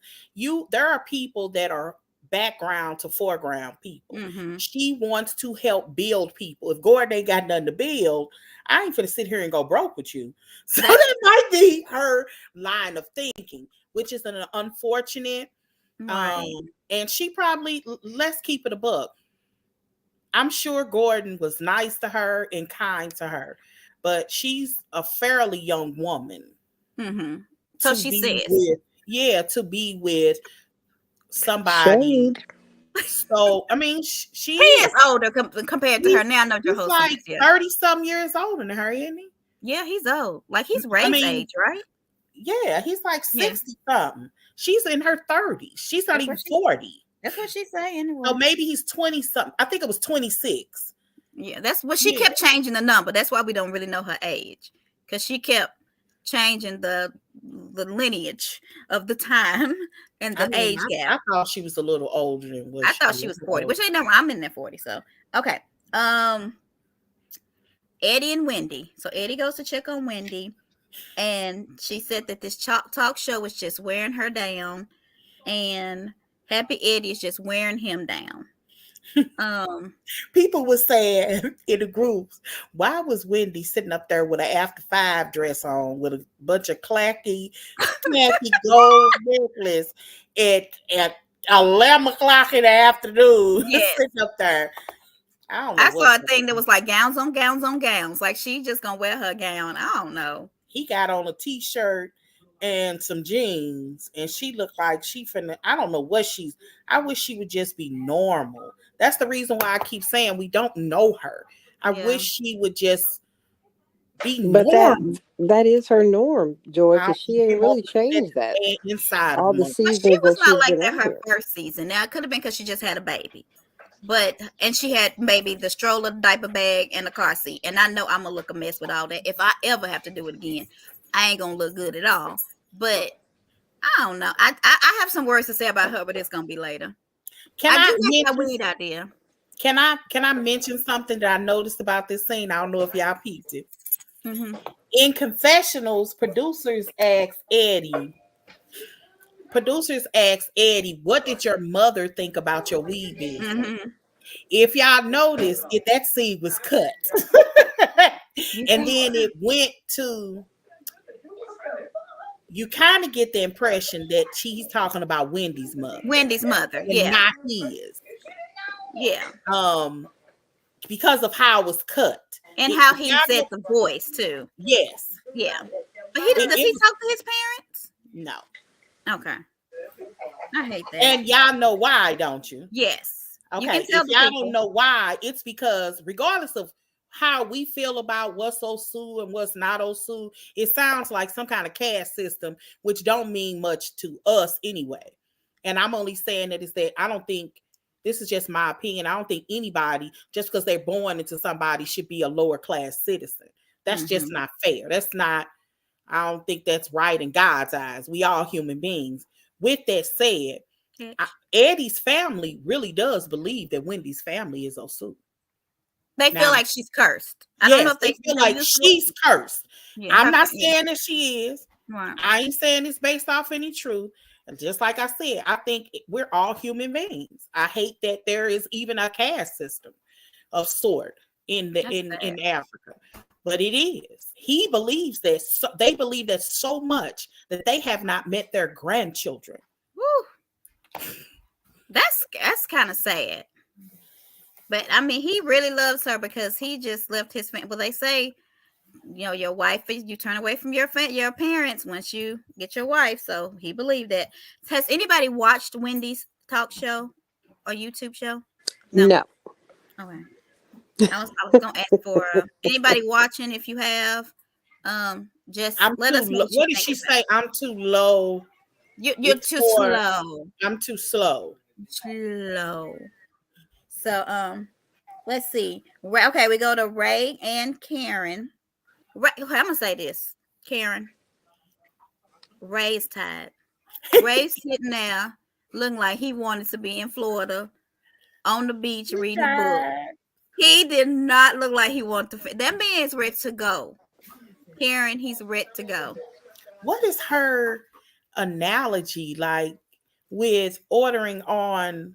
Speaker 2: There are people that are background to foreground people. Mm-hmm. She wants to help build people. If Gordon ain't got nothing to build, I ain't finna sit here and go broke with you. So that might be her line of thinking, which is an unfortunate. Right. And she probably, let's keep it a buck. I'm sure Gordon was nice to her and kind to her, but she's a fairly young woman.
Speaker 1: Mm-hmm. So she says.
Speaker 2: To be with somebody. Shade. So, I mean, he
Speaker 1: is older compared to her now. I know your host
Speaker 2: like 30-some years older than her, isn't he?
Speaker 1: Yeah, he's old. Like he's Ray's age, right?
Speaker 2: Yeah, he's like 60-something. She's in her 30s. She's not even 40.
Speaker 1: That's what she's saying. Anyway.
Speaker 2: Oh, maybe he's 20-something. I think it was 26.
Speaker 1: Yeah, that's what she kept changing the number. That's why we don't really know her age, because she kept changing the lineage of the time and the age gap.
Speaker 2: I thought she was a little older than what
Speaker 1: I thought she was 40, which ain't never. I'm in there 40, so okay. Eddie and Wendy. So Eddie goes to check on Wendy, and she said that this talk show was just wearing her down, and Happy Eddie is just wearing him down.
Speaker 2: People were saying in the groups, why was Wendy sitting up there with an after 5 dress on with a bunch of clacky gold necklace at 11 o'clock in the afternoon,
Speaker 1: Yes.
Speaker 2: sitting up there. I don't know
Speaker 1: I
Speaker 2: what.
Speaker 1: saw a thing that was like gowns on gowns on gowns. Like she just gonna wear her gown. I don't know.
Speaker 2: He got on a t-shirt and some jeans, and she looked like she finna. I don't know what she's. I wish she would just be normal. That's the reason why I keep saying we don't know her. I wish she would just be
Speaker 3: But that
Speaker 2: normal.
Speaker 3: that is her norm, Joy,
Speaker 2: I
Speaker 3: because she
Speaker 2: don't
Speaker 3: ain't
Speaker 2: know
Speaker 3: really
Speaker 2: that
Speaker 3: changed that
Speaker 2: inside of
Speaker 3: all the
Speaker 2: them.
Speaker 1: But she
Speaker 3: seasons
Speaker 1: was
Speaker 3: that
Speaker 1: not
Speaker 3: she's
Speaker 1: like
Speaker 3: been
Speaker 1: that
Speaker 3: on
Speaker 1: her
Speaker 3: here.
Speaker 1: first season. Now it could have been because she just had a baby. And she had maybe the stroller, diaper bag, and the car seat. And I know I'm gonna look a mess with all that. If I ever have to do it again, I ain't gonna look good at all. But I don't know. I have some words to say about her, but it's gonna be later.
Speaker 2: Can
Speaker 1: I do
Speaker 2: I
Speaker 1: like that
Speaker 2: mention?
Speaker 1: weed idea.
Speaker 2: Can I mention something that I noticed about this scene? I don't know if y'all peeped it.
Speaker 1: Mm-hmm.
Speaker 2: In confessionals, producers asked Eddie, what did your mother think about your weed business?
Speaker 1: Mm-hmm.
Speaker 2: If y'all noticed, that scene was cut.
Speaker 1: You
Speaker 2: And
Speaker 1: think
Speaker 2: then it went to, you kind of get the impression that she's talking about Wendy's mother
Speaker 1: Wendy's mother?
Speaker 2: and
Speaker 1: Yeah,
Speaker 2: not his.
Speaker 1: yeah.
Speaker 2: Because of how it was cut.
Speaker 1: And
Speaker 2: It,
Speaker 1: how he
Speaker 2: y'all
Speaker 1: said
Speaker 2: know,
Speaker 1: the voice too.
Speaker 2: yes.
Speaker 1: Yeah, but he does he
Speaker 2: It
Speaker 1: talk to his parents?
Speaker 2: no.
Speaker 1: Okay, I hate that.
Speaker 2: And y'all know why, don't you?
Speaker 1: Yes, you can
Speaker 2: Okay,
Speaker 1: tell
Speaker 2: if
Speaker 1: the
Speaker 2: y'all don't
Speaker 1: people.
Speaker 2: know why, it's because regardless of how we feel about what's Osu and what's not Osu, it sounds like some kind of caste system, which don't mean much to us anyway. And I'm only saying that is that I don't think, this is just my opinion, I don't think anybody, just because they're born into somebody, should be a lower class citizen. That's just
Speaker 1: Mm-hmm.
Speaker 2: not fair. That's not, I don't think that's right in God's eyes. We all human beings. With that said, Eddie's family really does believe that Wendy's family is Osu.
Speaker 1: They feel
Speaker 2: Now,
Speaker 1: like she's cursed. I don't know
Speaker 2: yes,
Speaker 1: if
Speaker 2: they
Speaker 1: they
Speaker 2: feel like
Speaker 1: used to.
Speaker 2: she's cursed.
Speaker 1: Yeah,
Speaker 2: I'm
Speaker 1: her.
Speaker 2: not
Speaker 1: Yeah,
Speaker 2: saying that she is.
Speaker 1: right.
Speaker 2: I ain't saying it's based off any truth. And just like I said, I think we're all human beings. I hate that there is even a caste system of sort in the
Speaker 1: That's
Speaker 2: in
Speaker 1: sad.
Speaker 2: Africa. But it is. He believes that they believe that so much that they have not met their grandchildren.
Speaker 1: Woo. That's kind of sad. But I mean, he really loves her because he just left his family. Well, they say, your wife is, you turn away from your parents once you get your wife. So he believed that. Has anybody watched Wendy's talk show or YouTube show? No.
Speaker 3: No.
Speaker 1: Okay. I was gonna ask for anybody watching, if you have, just
Speaker 2: I'm
Speaker 1: let
Speaker 2: too
Speaker 1: us know
Speaker 2: low.
Speaker 1: what you
Speaker 2: What did
Speaker 1: think
Speaker 2: she
Speaker 1: about
Speaker 2: say? I'm too low.
Speaker 1: it. You're
Speaker 2: It's
Speaker 1: too
Speaker 2: for
Speaker 1: slow.
Speaker 2: I'm too slow.
Speaker 1: Slow. So let's see. Okay, we go to Ray and Karen. Ray, okay, I'm gonna say this. Karen. Ray's tired. Ray's sitting there looking like he wanted to be in Florida on the beach reading a book. He did not look like he wanted to. That man's ready to go. Karen, he's ready to go.
Speaker 2: What is her analogy like with ordering on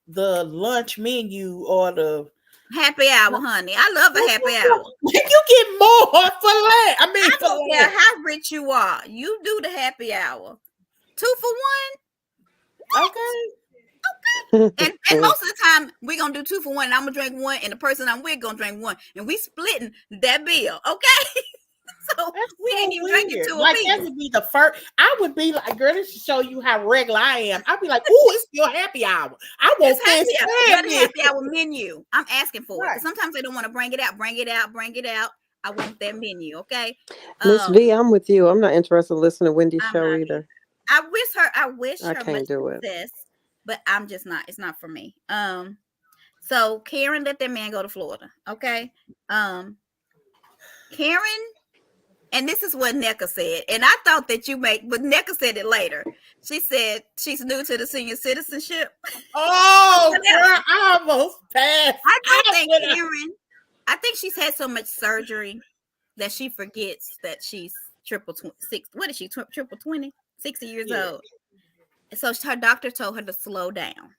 Speaker 2: the lunch menu or the
Speaker 1: Happy hour, honey. I love a happy hour.
Speaker 2: you get more for that? I mean,
Speaker 1: I
Speaker 2: for
Speaker 1: don't care how rich you are. You do the happy hour. 2 for 1.
Speaker 2: okay.
Speaker 1: And most of the time we're gonna do 2 for 1, and I'm gonna drink one, and the person I'm with gonna drink one, and we splitting that bill, okay? So
Speaker 2: That's
Speaker 1: we
Speaker 2: so
Speaker 1: ain't even drinking
Speaker 2: weird.
Speaker 1: 2
Speaker 2: Like
Speaker 1: apiece.
Speaker 2: that would be the first. I would be like, girl, this should show you how regular I am. I'd be like, ooh, it's your happy hour. I want this.
Speaker 1: You're the happy hour menu. I'm asking for it
Speaker 2: Right.
Speaker 1: because sometimes they don't want to bring it out. Bring it out. Bring it out. I want that menu, okay?
Speaker 3: Miss V, I'm with you. I'm not interested in listening to Wendy's
Speaker 1: I'm
Speaker 3: show
Speaker 1: not
Speaker 3: either.
Speaker 1: I wish
Speaker 3: I
Speaker 1: her much
Speaker 3: can't do it.
Speaker 1: success, but I'm just not. It's not for me. So Karen let that man go to Florida, okay? Karen, and this is what NECA said, and I thought that but NECA said it later. She said she's new to the senior citizenship.
Speaker 2: Oh, girl, I almost passed.
Speaker 1: I think she's had so much surgery that she forgets that she's what is she, triple 20? 60 years old. So her doctor told her to slow down.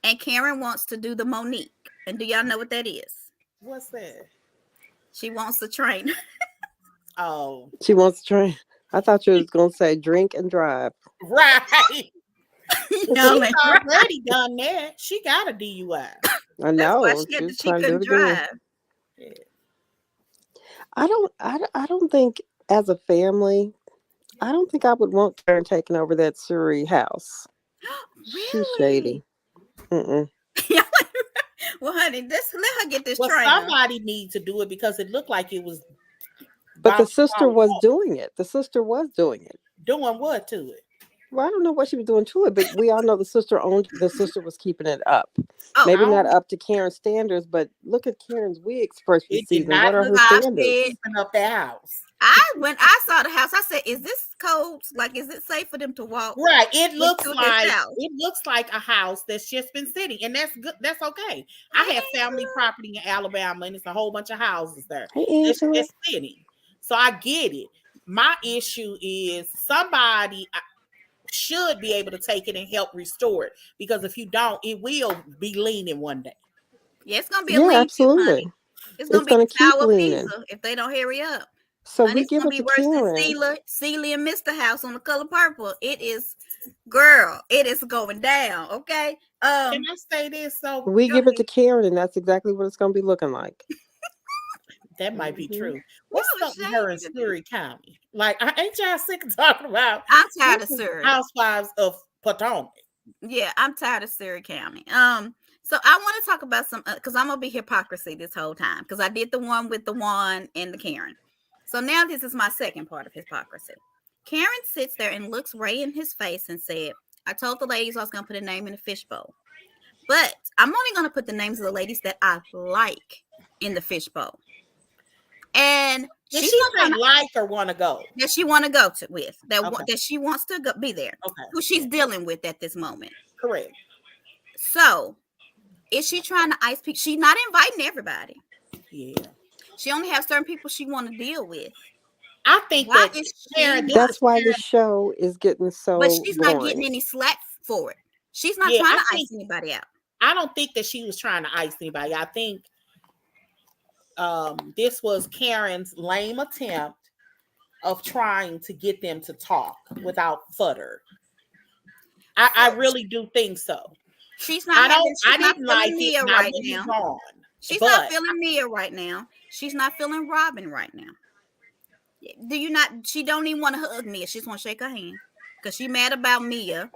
Speaker 1: and Karen wants to do the Monique. And do y'all know what that is?
Speaker 2: What's that?
Speaker 1: She wants to train.
Speaker 2: Oh,
Speaker 3: She wants to train. I thought you was gonna say drink and drive.
Speaker 2: right.
Speaker 1: Y'all
Speaker 2: She's
Speaker 1: ain't right.
Speaker 2: already done that. She got a DUI.
Speaker 3: I
Speaker 1: That's why
Speaker 3: know. She was
Speaker 1: she
Speaker 3: trying to do it
Speaker 1: couldn't
Speaker 3: again.
Speaker 1: drive.
Speaker 2: Yeah.
Speaker 3: I don't think as a family, I don't think I would want Karen taking over that Surrey house. She's
Speaker 1: Really?
Speaker 3: shady. Mm-mm.
Speaker 1: Well, honey, let her get this
Speaker 2: Well,
Speaker 1: trainer.
Speaker 2: somebody needs to do it because it looked like it was
Speaker 3: But the
Speaker 2: about to
Speaker 3: sister
Speaker 2: fall
Speaker 3: was
Speaker 2: off.
Speaker 3: doing it. The sister was doing it.
Speaker 2: Doing what to it?
Speaker 3: Well, I don't know what she was doing to it, but we all know the sister owned. The sister was keeping it up.
Speaker 1: Oh,
Speaker 3: Maybe
Speaker 2: I
Speaker 3: not
Speaker 2: don't.
Speaker 3: up to Karen's standards, but look at Karen's wigs first few
Speaker 2: It did
Speaker 3: seasons.
Speaker 2: not
Speaker 3: What are
Speaker 2: look
Speaker 3: her
Speaker 2: like
Speaker 1: I
Speaker 2: she was
Speaker 1: said,
Speaker 3: standards?
Speaker 2: keeping up that house.
Speaker 1: when I saw the house, I said, "Is this code? Like, is it safe for them to walk
Speaker 2: Right. It
Speaker 1: into this house?"
Speaker 2: looks like a house that's just been sitting, and that's good. That's okay. I
Speaker 1: Hey,
Speaker 2: have family
Speaker 1: Angela.
Speaker 2: property in Alabama, and it's a whole bunch of houses there.
Speaker 3: Hey,
Speaker 2: It's
Speaker 3: Angela.
Speaker 2: just sitting. So I get it. My issue is somebody should be able to take it and help restore it, because if you don't, it will be leaning one day.
Speaker 1: Yeah, it's gonna be a
Speaker 3: Yeah,
Speaker 1: lean-to, honey.
Speaker 3: absolutely.
Speaker 1: It's
Speaker 3: It's
Speaker 1: gonna be
Speaker 3: gonna
Speaker 1: the
Speaker 3: keep
Speaker 1: Tower of
Speaker 3: leaning.
Speaker 1: Pisa if they don't hurry up.
Speaker 3: So
Speaker 1: Honey,
Speaker 3: we
Speaker 1: it's
Speaker 3: give
Speaker 1: gonna
Speaker 3: it
Speaker 1: be
Speaker 3: to
Speaker 1: worse than
Speaker 3: Karen.
Speaker 1: Celia and Mr. House on the Color Purple. It is, girl. It is going down. Okay.
Speaker 2: Can I say this? So
Speaker 3: We
Speaker 1: Go
Speaker 3: give it to
Speaker 1: ahead.
Speaker 3: Karen, and that's exactly what it's gonna be looking like.
Speaker 2: that might be
Speaker 3: Hmm.
Speaker 2: true.
Speaker 1: Y'all
Speaker 2: What's
Speaker 1: are
Speaker 2: up with her in
Speaker 1: shady today.
Speaker 2: Surrey County? Like, ain't y'all sick of talking about
Speaker 1: I'm tired
Speaker 2: this
Speaker 1: of
Speaker 2: is
Speaker 1: Surrey.
Speaker 2: Housewives of Potomac?
Speaker 1: Yeah, I'm tired of Surrey County. So I want to talk about some because I'm gonna be hypocrisy this whole time because I did the one with the Juan and the Karen. So now this is my second part of hypocrisy. Karen sits there and looks Ray in his face and said, "I told the ladies I was gonna put a name in a fishbowl, but I'm only gonna put the names of the ladies that I like in the fishbowl." And
Speaker 2: Did
Speaker 1: she's
Speaker 2: she
Speaker 1: not
Speaker 2: say
Speaker 1: trying to
Speaker 2: like or want to go?
Speaker 1: that she want to go to with
Speaker 2: Okay.
Speaker 1: that she wants to go, be there,
Speaker 2: Okay.
Speaker 1: who she's
Speaker 2: Yeah.
Speaker 1: dealing with at this moment.
Speaker 2: Correct.
Speaker 1: So is she trying to ice people? She's not inviting everybody.
Speaker 2: Yeah.
Speaker 1: She only has certain people she want to deal with.
Speaker 2: I think
Speaker 1: Why
Speaker 2: that
Speaker 1: is
Speaker 2: Karen,
Speaker 1: she
Speaker 2: this
Speaker 1: not?
Speaker 2: is
Speaker 3: That's why the
Speaker 2: Karen.
Speaker 3: show is getting
Speaker 1: But
Speaker 3: so
Speaker 1: she's not getting
Speaker 3: boring.
Speaker 1: any slack for it. She's not
Speaker 2: Yeah,
Speaker 1: trying to ice anybody out.
Speaker 2: I don't think that she was trying to ice anybody. I think this was Karen's lame attempt of trying to get them to talk without fodder. I
Speaker 1: So
Speaker 2: really do think so.
Speaker 1: she's not
Speaker 2: I
Speaker 1: she's not
Speaker 2: didn't like
Speaker 1: feeling
Speaker 2: it,
Speaker 1: Mia
Speaker 2: and I
Speaker 1: right
Speaker 2: wouldn't
Speaker 1: now.
Speaker 2: have gone.
Speaker 1: She's not
Speaker 2: But
Speaker 1: feeling Mia right now. She's not feeling Robin right now. Do you not? She don't even want to hug Mia. She just want to shake her hand because she mad about Mia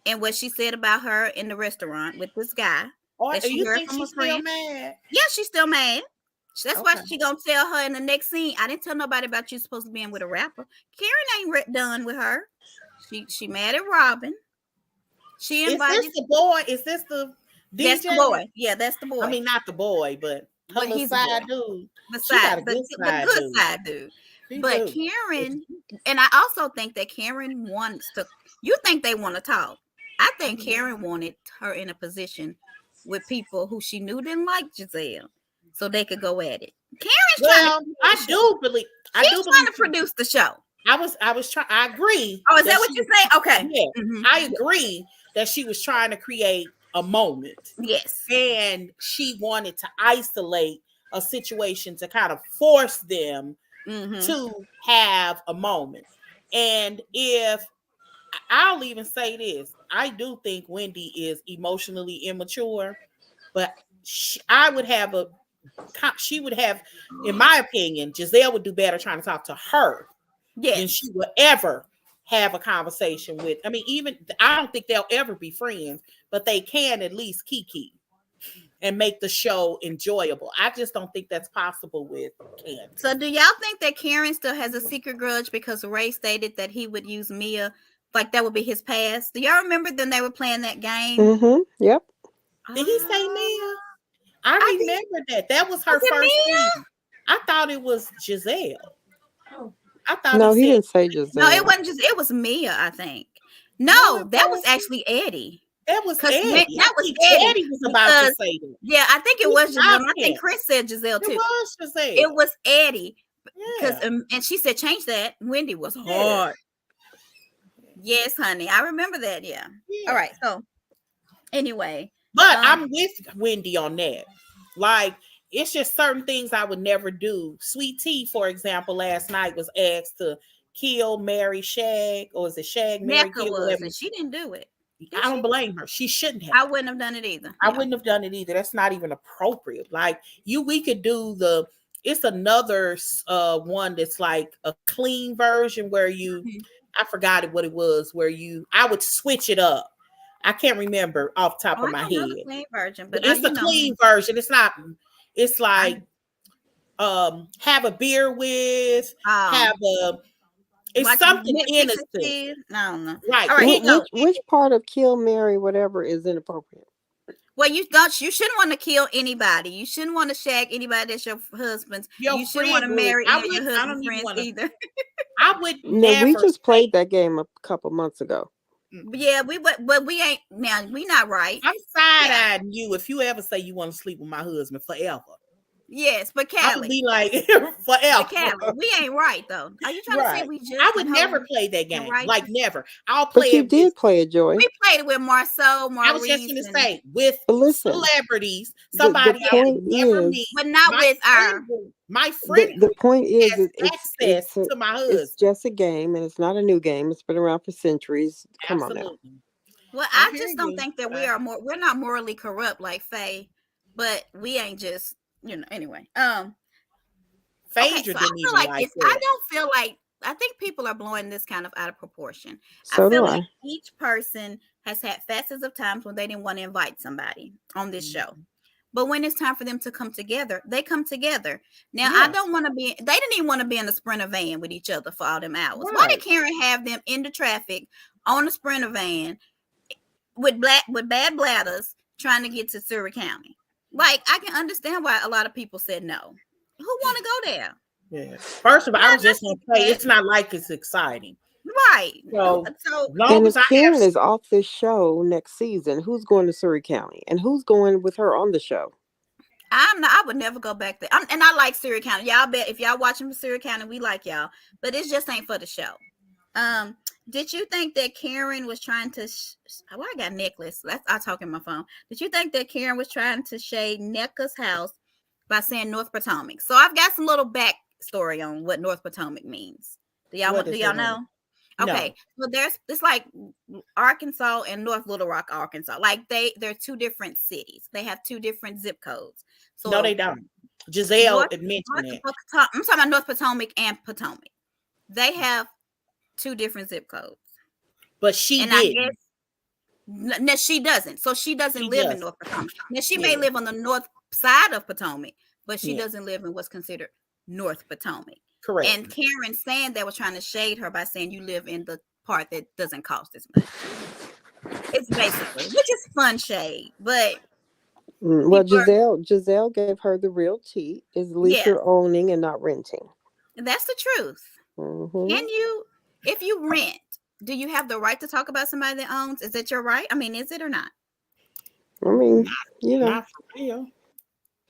Speaker 1: and what she said about her in the restaurant with this guy
Speaker 2: or
Speaker 1: that she
Speaker 2: you
Speaker 1: heard
Speaker 2: think
Speaker 1: from a
Speaker 2: she's still
Speaker 1: friend.
Speaker 2: mad?
Speaker 1: Yeah, she's still mad. That's why
Speaker 2: Okay.
Speaker 1: she gonna tell her in the next scene. I didn't tell nobody about you supposed to be in with a rapper. Karen ain't done with her. She mad at Robin. She
Speaker 2: Is this
Speaker 1: invited.
Speaker 2: the boy? Is this the
Speaker 1: That's the
Speaker 2: DJ?
Speaker 1: boy. Yeah, that's the
Speaker 2: I
Speaker 1: boy.
Speaker 2: mean, not the boy, but her
Speaker 1: But
Speaker 2: little
Speaker 1: he's a boy.
Speaker 2: side dude.
Speaker 1: The
Speaker 2: She got
Speaker 1: side,
Speaker 2: a good
Speaker 1: the
Speaker 2: side
Speaker 1: good
Speaker 2: dude.
Speaker 1: side dude.
Speaker 2: She
Speaker 1: But
Speaker 2: do.
Speaker 1: Karen, and I also think that Karen wants to. You think they want to talk? I think Karen wanted her in a position with people who she knew didn't like Giselle, so they could go at it. Karen's trying to
Speaker 2: Well,
Speaker 1: produce
Speaker 2: I
Speaker 1: the show.
Speaker 2: do believe. I
Speaker 1: She's
Speaker 2: do
Speaker 1: trying
Speaker 2: believe.
Speaker 1: to produce the show.
Speaker 2: I was trying. I agree.
Speaker 1: Oh, is that what
Speaker 2: she
Speaker 1: you're
Speaker 2: was-
Speaker 1: saying? Okay.
Speaker 2: Yeah,
Speaker 1: Mhm.
Speaker 2: I agree that she was trying to create a moment,
Speaker 1: Yes.
Speaker 2: and she wanted to isolate a situation to kind of force them
Speaker 1: Mhm.
Speaker 2: to have a moment. And if I'll even say this, I do think Wendy is emotionally immature, but I would have she would have, in my opinion, Giselle would do better trying to talk to her than
Speaker 1: Yes.
Speaker 2: she would ever have a conversation with. I mean, even I don't think they'll ever be friends, but they can at least kiki and make the show enjoyable. I just don't think that's possible with Candace.
Speaker 1: So, do y'all think that Karen still has a secret grudge because Ray stated that he would use Mia, like that would be his past? Do y'all remember when they were playing that game?
Speaker 3: Mm-hmm. Yep.
Speaker 2: Did he say Mia? I
Speaker 1: I think
Speaker 2: remember that. That was her
Speaker 1: was it
Speaker 2: first
Speaker 1: Mia?
Speaker 2: scene. I thought it was Giselle. I thought
Speaker 3: No,
Speaker 2: he
Speaker 3: he
Speaker 2: said
Speaker 3: didn't say
Speaker 1: No,
Speaker 3: Giselle.
Speaker 1: it wasn't just. It was Mia. I think.
Speaker 2: no,
Speaker 1: No,
Speaker 2: it
Speaker 1: that was
Speaker 2: wasn't.
Speaker 1: actually Eddie.
Speaker 2: That was
Speaker 1: Because
Speaker 2: Eddie. I
Speaker 1: that was
Speaker 2: think
Speaker 1: Eddie.
Speaker 2: Eddie was about to
Speaker 1: Because
Speaker 2: say that.
Speaker 1: yeah, I think it
Speaker 2: He
Speaker 1: was Giselle.
Speaker 2: stopped
Speaker 1: I think
Speaker 2: him.
Speaker 1: Chris said Giselle
Speaker 2: It
Speaker 1: too.
Speaker 2: was Giselle.
Speaker 1: It was Eddie. Because
Speaker 2: Yeah.
Speaker 1: and she said change that. Wendy was
Speaker 2: Yeah.
Speaker 1: hard. Yes, honey. I remember that. Yeah.
Speaker 2: Yeah.
Speaker 1: All right. So Anyway,
Speaker 2: but I'm with Wendy on that. Like, it's just certain things I would never do. Sweet Tea, for example, last night was asked to kill, marry, shag, or is it shag, marry,
Speaker 1: Mecca
Speaker 2: kill,
Speaker 1: was,
Speaker 2: whatever.
Speaker 1: and she didn't do it. Did
Speaker 2: I
Speaker 1: she?
Speaker 2: don't blame her. She shouldn't have.
Speaker 1: I wouldn't have done it either.
Speaker 2: I wouldn't have done it either. That's not even appropriate. Like, we could do it's another one that's like a clean version where I forgot what it was, where I would switch it up. I can't remember off the top
Speaker 1: Oh,
Speaker 2: of
Speaker 1: I
Speaker 2: my
Speaker 1: don't know the
Speaker 2: head.
Speaker 1: clean version, but
Speaker 2: It's
Speaker 1: you
Speaker 2: a
Speaker 1: know
Speaker 2: clean
Speaker 1: me.
Speaker 2: version. It's not. It's like have a beer with, have a. It's
Speaker 1: Like
Speaker 2: something
Speaker 1: Netflix and
Speaker 2: innocent,
Speaker 1: chill. I don't know.
Speaker 2: right?
Speaker 1: All right, here you go.
Speaker 3: Which part of kill, marry, whatever is inappropriate?
Speaker 1: Well, you shouldn't want to kill anybody. You shouldn't want to shag anybody that's your husband's.
Speaker 2: Your
Speaker 1: You shouldn't want
Speaker 2: friend
Speaker 1: to
Speaker 2: group.
Speaker 1: marry any of your
Speaker 2: I
Speaker 1: husband's
Speaker 2: don't even
Speaker 1: friends
Speaker 2: want to.
Speaker 1: either.
Speaker 2: I would
Speaker 3: No, we
Speaker 2: never
Speaker 3: just
Speaker 2: say.
Speaker 3: played that game a couple months ago.
Speaker 1: Yeah, but we ain't now. We not right.
Speaker 2: I'm side-eyeing you if you ever say you want to sleep with my husband forever.
Speaker 1: Yes, but
Speaker 2: I would
Speaker 1: Callie,
Speaker 2: be like
Speaker 1: but
Speaker 2: forever.
Speaker 1: Callie, we ain't right though. Are you trying to say
Speaker 2: Right.
Speaker 1: we just
Speaker 2: I would
Speaker 1: and
Speaker 2: never
Speaker 1: holy
Speaker 2: play that
Speaker 1: and
Speaker 2: game.
Speaker 1: righteous?
Speaker 2: Like never. I'll
Speaker 3: But
Speaker 2: play
Speaker 3: you
Speaker 2: it with.
Speaker 3: did play it, Joy.
Speaker 1: We played it with Marceau,
Speaker 2: I was just
Speaker 1: Maurice,
Speaker 2: gonna
Speaker 1: and
Speaker 2: say with
Speaker 3: But listen,
Speaker 2: celebrities,
Speaker 3: the
Speaker 2: somebody I
Speaker 3: point
Speaker 2: would never
Speaker 3: is,
Speaker 2: meet.
Speaker 1: but not
Speaker 2: My
Speaker 1: with our.
Speaker 2: friend group, my
Speaker 3: the
Speaker 2: friend
Speaker 3: the
Speaker 2: group
Speaker 3: point is
Speaker 2: has access
Speaker 3: it's
Speaker 2: to my
Speaker 3: it's
Speaker 2: husband.
Speaker 3: just a game, and it's not a new game. It's been around for centuries. Come on now.
Speaker 2: Absolutely.
Speaker 1: Well,
Speaker 2: I
Speaker 1: I
Speaker 2: hear
Speaker 1: just don't
Speaker 2: you.
Speaker 1: think that we're not morally corrupt like Faye, but we ain't just anyway. Okay,
Speaker 2: Phaedra
Speaker 1: so
Speaker 2: didn't even like
Speaker 1: I
Speaker 2: that.
Speaker 1: don't feel like I think people are blowing this kind of out of proportion. I
Speaker 3: So
Speaker 1: feel
Speaker 3: do
Speaker 1: like
Speaker 3: I.
Speaker 1: each person has had facets of times when they didn't want to invite somebody on this show. But when it's time for them to come together, they come together. Now, I
Speaker 2: Yes.
Speaker 1: don't want to they didn't even want to be in a Sprinter van with each other for all them hours. Why did
Speaker 2: Right.
Speaker 1: Karen have them in the traffic on a Sprinter van with bad bladders trying to get to Surrey County? Like, I can understand why a lot of people said no. Who want to go there?
Speaker 2: Yeah. First of all, I was just gonna say it's not like it's exciting.
Speaker 1: Right.
Speaker 2: So
Speaker 1: So
Speaker 2: long
Speaker 3: And
Speaker 2: as
Speaker 3: if
Speaker 2: I have
Speaker 3: Karen is off this show next season, who's going to Surrey County, and who's going with her on the show?
Speaker 1: I would never go back there. And I like Surrey County. Y'all bet if y'all watching from Surrey County, we like y'all. But it just ain't for the show. Did you think that Karen was trying to I got necklace. I talk in my phone. Did you think that Karen was trying to shade NECA's house by saying North Potomac? So I've got some little backstory on what North Potomac means. Do y'all know? Okay, so it's like Arkansas and North Little Rock, Arkansas. Like they're two different cities. They have two different zip codes. So
Speaker 2: no, they don't. Giselle mentioned it.
Speaker 1: I'm talking about North Potomac and Potomac. They have two different zip codes.
Speaker 2: But she didn't.
Speaker 1: No, she doesn't. So she doesn't live in North Potomac. Now she may live on the north side of Potomac, but she doesn't live in what's considered North Potomac.
Speaker 2: Correct.
Speaker 1: And Karen saying that was trying to shade her by saying you live in the part that doesn't cost as much. It's basically, which is fun shade, but
Speaker 3: well, Giselle gave her the real tea. Is at least you're owning and not renting.
Speaker 1: That's the truth.
Speaker 3: Mm-hmm.
Speaker 1: Can you, if you rent, do you have the right to talk about somebody that owns? Is it your right? I mean, is it or not?
Speaker 3: I mean,
Speaker 2: not for real.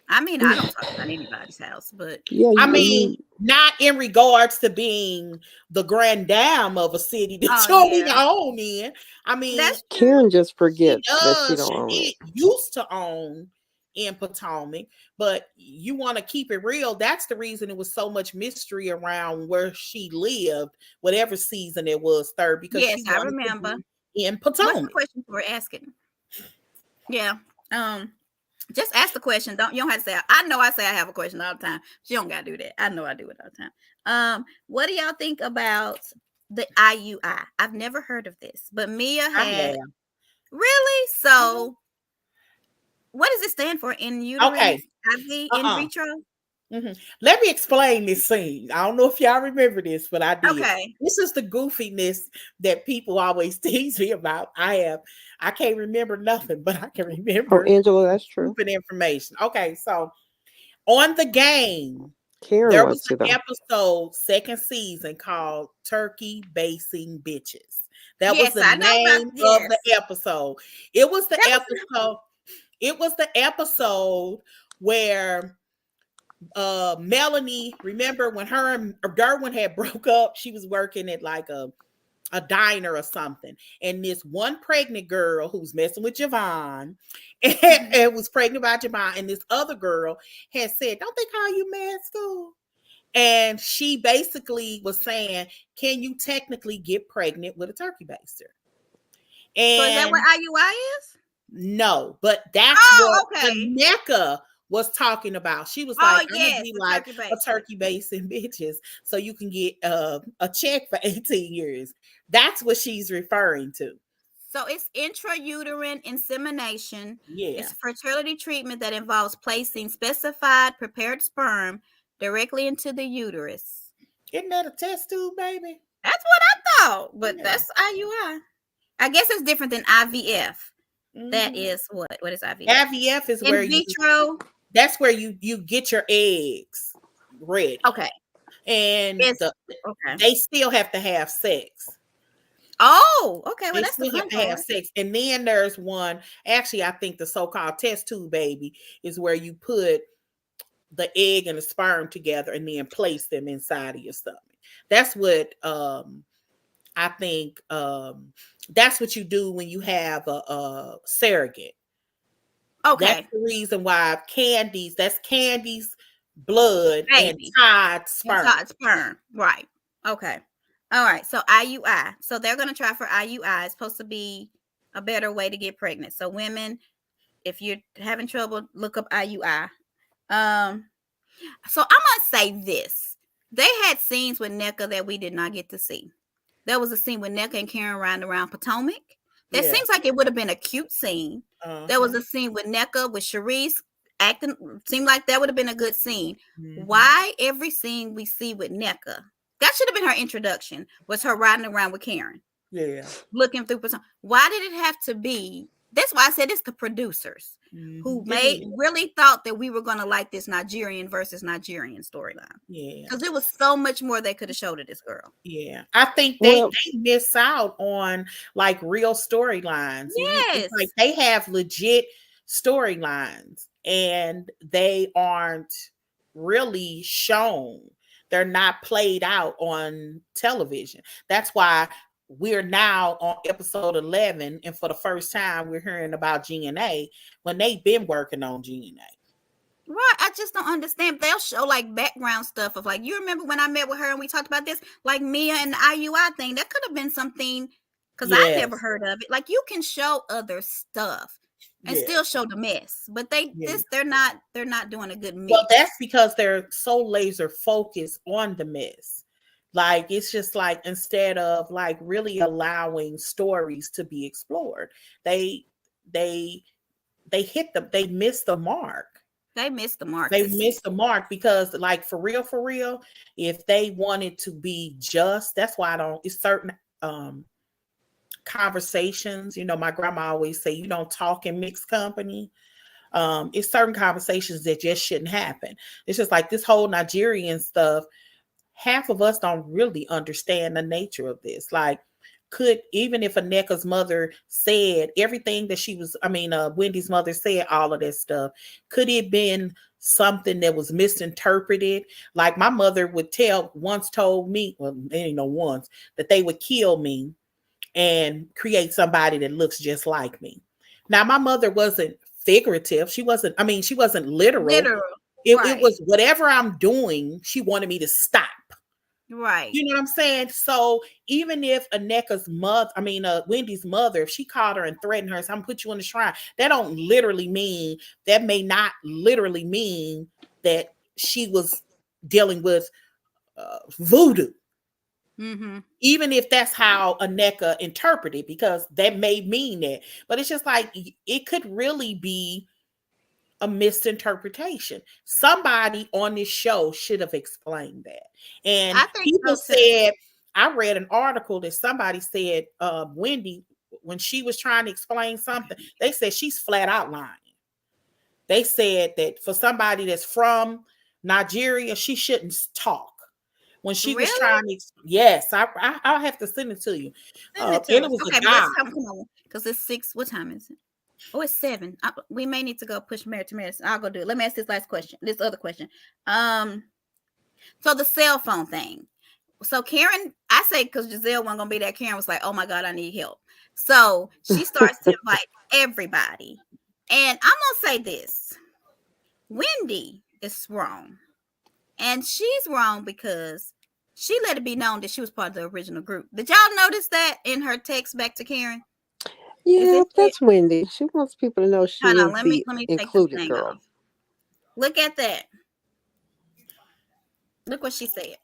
Speaker 1: I mean, I don't talk about anybody's house, but
Speaker 2: I mean, not in regards to being the grand dame of a city that you don't even own in. I mean,
Speaker 3: Karen just forgets that she don't own it.
Speaker 2: Used to own in Potomac, but you want to keep it real. That's the reason it was so much mystery around where she lived, whatever season it was, third, because she
Speaker 1: I remember
Speaker 2: in Potomac.
Speaker 1: What's the question for asking? Yeah. Just ask the question. You don't have to say, I know I say I have a question all the time. You don't got to do that. I know I do it all the time. What do y'all think about the IUI? I've never heard of this, but Mia had. Really? So what does it stand for? In utero?
Speaker 2: Okay.
Speaker 1: IV in vitro?
Speaker 2: Mm-hmm. Let me explain this scene. I don't know if y'all remember this, but I did.
Speaker 1: Okay.
Speaker 2: This is the goofiness that people always tease me about. I can't remember nothing, but I can remember.
Speaker 3: Oh, Angela, that's true.
Speaker 2: Stupid information. Okay, so on the game,
Speaker 3: Karen
Speaker 2: there was an
Speaker 3: to
Speaker 2: episode, second season, called "Turkey Basing Bitches." That was the name of the episode. It was the episode. It was the episode where Melanie, remember when her and Derwin had broke up? She was working at like a a diner or something, and this one pregnant girl who's messing with Javon and was pregnant by Javon, and this other girl had said, "Don't they call you med school?" And she basically was saying, "Can you technically get pregnant with a turkey baster?"
Speaker 1: So is that what
Speaker 2: And
Speaker 1: IUI is?
Speaker 2: no, but that's
Speaker 1: Oh,
Speaker 2: what
Speaker 1: okay.
Speaker 2: Aneka was talking about. She was like,
Speaker 1: Oh,
Speaker 2: "I'm gonna
Speaker 1: yes,
Speaker 2: be
Speaker 1: the
Speaker 2: like
Speaker 1: turkey
Speaker 2: a
Speaker 1: baster.
Speaker 2: turkey basing bitches, so you can get a check for 18 years." That's what she's referring to.
Speaker 1: So it's intrauterine insemination.
Speaker 2: Yeah,
Speaker 1: It's a fertility treatment that involves placing specified prepared sperm directly into the uterus.
Speaker 2: isn't that a test tube, baby?
Speaker 1: That's what I thought, but
Speaker 2: Yeah.
Speaker 1: that's IUI. I guess it's different than IVF. That
Speaker 2: Mm-hmm.
Speaker 1: is what? What is IVF?
Speaker 2: IVF is where
Speaker 1: In
Speaker 2: you.
Speaker 1: vitro.
Speaker 2: That's where you get your eggs ready,
Speaker 1: Okay.
Speaker 2: and
Speaker 1: It's okay.
Speaker 2: they still have to have sex.
Speaker 1: Oh, okay. Well,
Speaker 2: They
Speaker 1: that's the
Speaker 2: still have
Speaker 1: fun
Speaker 2: to have
Speaker 1: part.
Speaker 2: sex. And then there's one, actually, I think the so-called test tube baby is where you put the egg and the sperm together and then place them inside of your stomach. That's what I think that's what you do when you have a surrogate. That's
Speaker 1: Okay.
Speaker 2: the reason why that's Candy's blood and
Speaker 1: Baby.
Speaker 2: Todd's
Speaker 1: And
Speaker 2: sperm.
Speaker 1: Todd sperm. Right. Okay. All right. So IUI. So they're going to try for IUI. It's supposed to be a better way to get pregnant. So women, if you're having trouble, look up IUI. So I must say this. They had scenes with NECA that we did not get to see. There was a scene with NECA and Karen riding around Potomac. That
Speaker 2: Yeah.
Speaker 1: seems like it would have been a cute scene.
Speaker 2: Uh-huh.
Speaker 1: There was a scene with NECA with Sharice acting. Seemed like that would have been a good scene.
Speaker 2: Mm-hmm.
Speaker 1: Why every scene we see with NECA? That should have been her introduction. Was her riding around with Karen?
Speaker 2: Yeah.
Speaker 1: Looking through Potomac. Why did it have to be? That's why I said it's the producers who really thought that we were going to like this Nigerian versus Nigerian storyline.
Speaker 2: Yeah.
Speaker 1: Because there was so much more they could have showed of this girl.
Speaker 2: Yeah. I think they miss out on like real storylines.
Speaker 1: Yes.
Speaker 2: It's like they have legit storylines and they aren't really shown. They're not played out on television. That's why we're now on episode 11, and for the first time we're hearing about GNA when they've been working on GNA.
Speaker 1: Right. I just don't understand. They'll show like background stuff of like, you remember when I met with her and we talked about this, like Mia and the IUI thing. That could have been something, because I never heard of it. Like, you can show other stuff and still show the mess, but they're not doing a good mix.
Speaker 2: Well, that's because they're so laser focused on the mess. Like, it's just like, instead of like really allowing stories to be explored, they missed the mark.
Speaker 1: They missed the mark.
Speaker 2: They missed the mark because, like, for real, if they wanted to be just, that's why it's certain conversations, my grandma always say, you don't talk in mixed company. It's certain conversations that just shouldn't happen. It's just like this whole Nigerian stuff. Half of us don't really understand the nature of this. Like, even if Aneka's mother said everything that Wendy's mother said, all of that stuff, could it been something that was misinterpreted? Like, my mother once told me, well, once, that they would kill me and create somebody that looks just like me. Now, my mother wasn't figurative. She wasn't literal. It was whatever I'm doing, she wanted me to stop.
Speaker 1: Right.
Speaker 2: You know what I'm saying? So even if Aneka's mother, Wendy's mother, if she called her and threatened her, so I'm gonna put you in the shrine, that may not literally mean that she was dealing with voodoo.
Speaker 1: Mm-hmm.
Speaker 2: Even if that's how Aneka interpreted, because that may mean that. But it's just like, it could really be a misinterpretation. Somebody on this show should have explained that. And people said, I read an article that somebody said, Wendy, when she was trying to explain something, they said she's flat out lying. They said that for somebody that's from Nigeria, she shouldn't talk. When she was trying to, yes, I'll have to send it to you. And it was a guy.
Speaker 1: Come on, because it's 6. What time is it? Oh, it's 7. We may need to go push Mary to medicine. I'll go do it. Let me ask this other question. So the cell phone thing. So Karen, I say because Giselle wasn't gonna be there. Karen was like, "Oh my God, I need help." So she starts to invite everybody, and I'm gonna say this: Wendy is wrong, and she's wrong because she let it be known that she was part of the original group. Did y'all notice that in her text back to Karen? Is
Speaker 3: Yeah,
Speaker 1: it?
Speaker 3: that's Wendy. She wants people to know she
Speaker 1: Hold on,
Speaker 3: is
Speaker 1: let me
Speaker 3: the
Speaker 1: take this
Speaker 3: included
Speaker 1: thing
Speaker 3: girl.
Speaker 1: off. Look at that. Look what she said.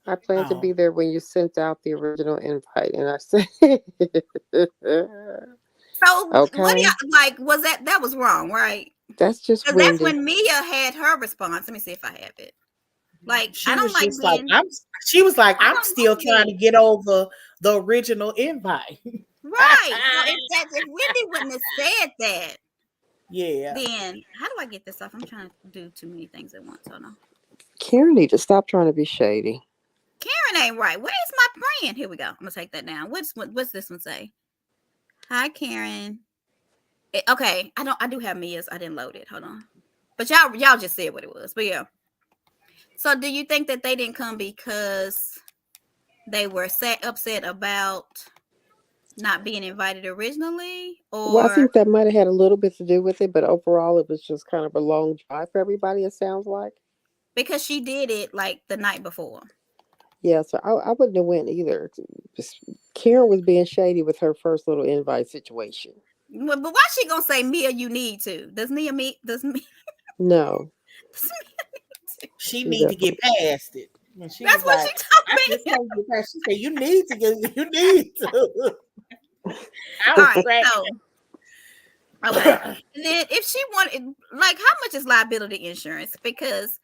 Speaker 3: I plan to be
Speaker 2: Oh,
Speaker 3: there when you sent out the original invite. And I said,
Speaker 1: So what do
Speaker 3: okay,
Speaker 1: y'all like? Was that was wrong, right?
Speaker 3: that's just
Speaker 1: Because that's
Speaker 3: Wendy.
Speaker 1: when Mia had her response. Let me see if I have it. Like, I
Speaker 2: she
Speaker 1: don't
Speaker 2: was
Speaker 1: like
Speaker 2: just like,
Speaker 1: being,
Speaker 2: I'm. She was like,
Speaker 1: I
Speaker 2: I'm
Speaker 1: don't
Speaker 2: still
Speaker 1: like
Speaker 2: trying to
Speaker 1: being
Speaker 2: get over the original invite.
Speaker 1: right. So if Wendy wouldn't have said that,
Speaker 2: Yeah.
Speaker 1: then how do I get this off? I'm trying to do too many things at once. Hold on.
Speaker 3: Karen need to stop trying to be shady.
Speaker 1: Karen ain't right. Where is my plan? Here we go. I'm gonna take that down. What's this one say? Hi, Karen. Okay, I do have Mia's. I didn't load it. Hold on. But y'all just said what it was. But yeah. So do you think that they didn't come because they were upset about not being invited originally,
Speaker 3: Well, I
Speaker 1: or
Speaker 3: think that might have had a little bit to do with it, but overall, it was just kind of a long drive for everybody, it sounds like.
Speaker 1: because she did it like the night before?
Speaker 3: Yeah, so I wouldn't have went either. Karen was being shady with her first little invite situation.
Speaker 1: But why she gonna say, Mia, you need to? Does Mia me? Does me?
Speaker 3: No,
Speaker 1: Does Mia need to?
Speaker 2: She
Speaker 3: she
Speaker 2: need to
Speaker 3: definitely.
Speaker 2: get past it. And she
Speaker 1: That's
Speaker 2: was
Speaker 1: what
Speaker 2: like,
Speaker 1: she told
Speaker 2: I just
Speaker 1: me.
Speaker 2: can't get past. She said, you need to get. You need to. I
Speaker 1: All
Speaker 2: was
Speaker 1: right,
Speaker 2: cracking.
Speaker 1: so okay. Then if she wanted, like, how much is liability insurance? Because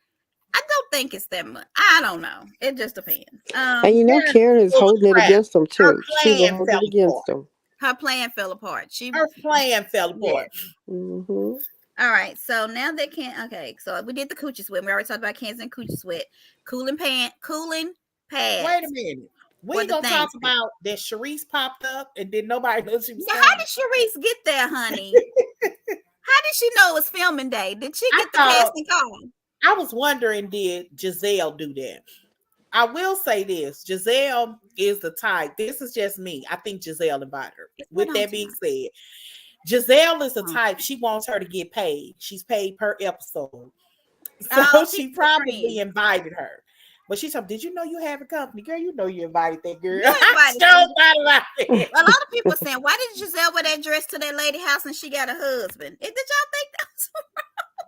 Speaker 1: I don't think it's that much. I don't know. It just depends.
Speaker 3: And you know,
Speaker 2: Karen is
Speaker 3: Karen is
Speaker 2: full of
Speaker 3: holding it
Speaker 2: crap.
Speaker 3: against them
Speaker 2: Her
Speaker 3: too. She will
Speaker 2: plan
Speaker 3: hold
Speaker 2: fell
Speaker 3: it
Speaker 2: apart.
Speaker 3: against them.
Speaker 1: Her plan fell apart. She,
Speaker 2: Her plan fell
Speaker 1: yeah.
Speaker 2: apart.
Speaker 3: Hmm.
Speaker 1: All right. So now they can't. Okay. So we did the coochie sweat. We already talked about Kansas and coochie sweat. Cooling
Speaker 2: Wait a
Speaker 1: pads
Speaker 2: minute. We
Speaker 1: for
Speaker 2: ain't
Speaker 1: the
Speaker 2: gonna talk
Speaker 1: things.
Speaker 2: about that Sharice popped up and then nobody knows she was
Speaker 1: Now, how
Speaker 2: coming.
Speaker 1: did Sharice get there, honey? How did she know it was filming day? Did she
Speaker 2: I
Speaker 1: get the
Speaker 2: thought
Speaker 1: casting call?
Speaker 2: I was wondering, did Giselle do that? I will say this: Giselle is the type. This is just me. I think Giselle invited her.
Speaker 1: It's
Speaker 2: With
Speaker 1: what on
Speaker 2: that being
Speaker 1: tonight.
Speaker 2: said, Giselle is the
Speaker 1: Oh,
Speaker 2: type. She wants her to get paid. She's paid per episode,
Speaker 1: oh,
Speaker 2: so
Speaker 1: she's
Speaker 2: she
Speaker 1: a
Speaker 2: probably
Speaker 1: friend.
Speaker 2: invited her. But she said, "Did you know you have a company, girl? You know you invited that girl."
Speaker 1: You
Speaker 2: I
Speaker 1: invited
Speaker 2: sure
Speaker 1: them.
Speaker 2: thought about it.
Speaker 1: A lot of people are saying, why did Giselle wear that dress to that lady house and she got a husband? Did y'all think that was?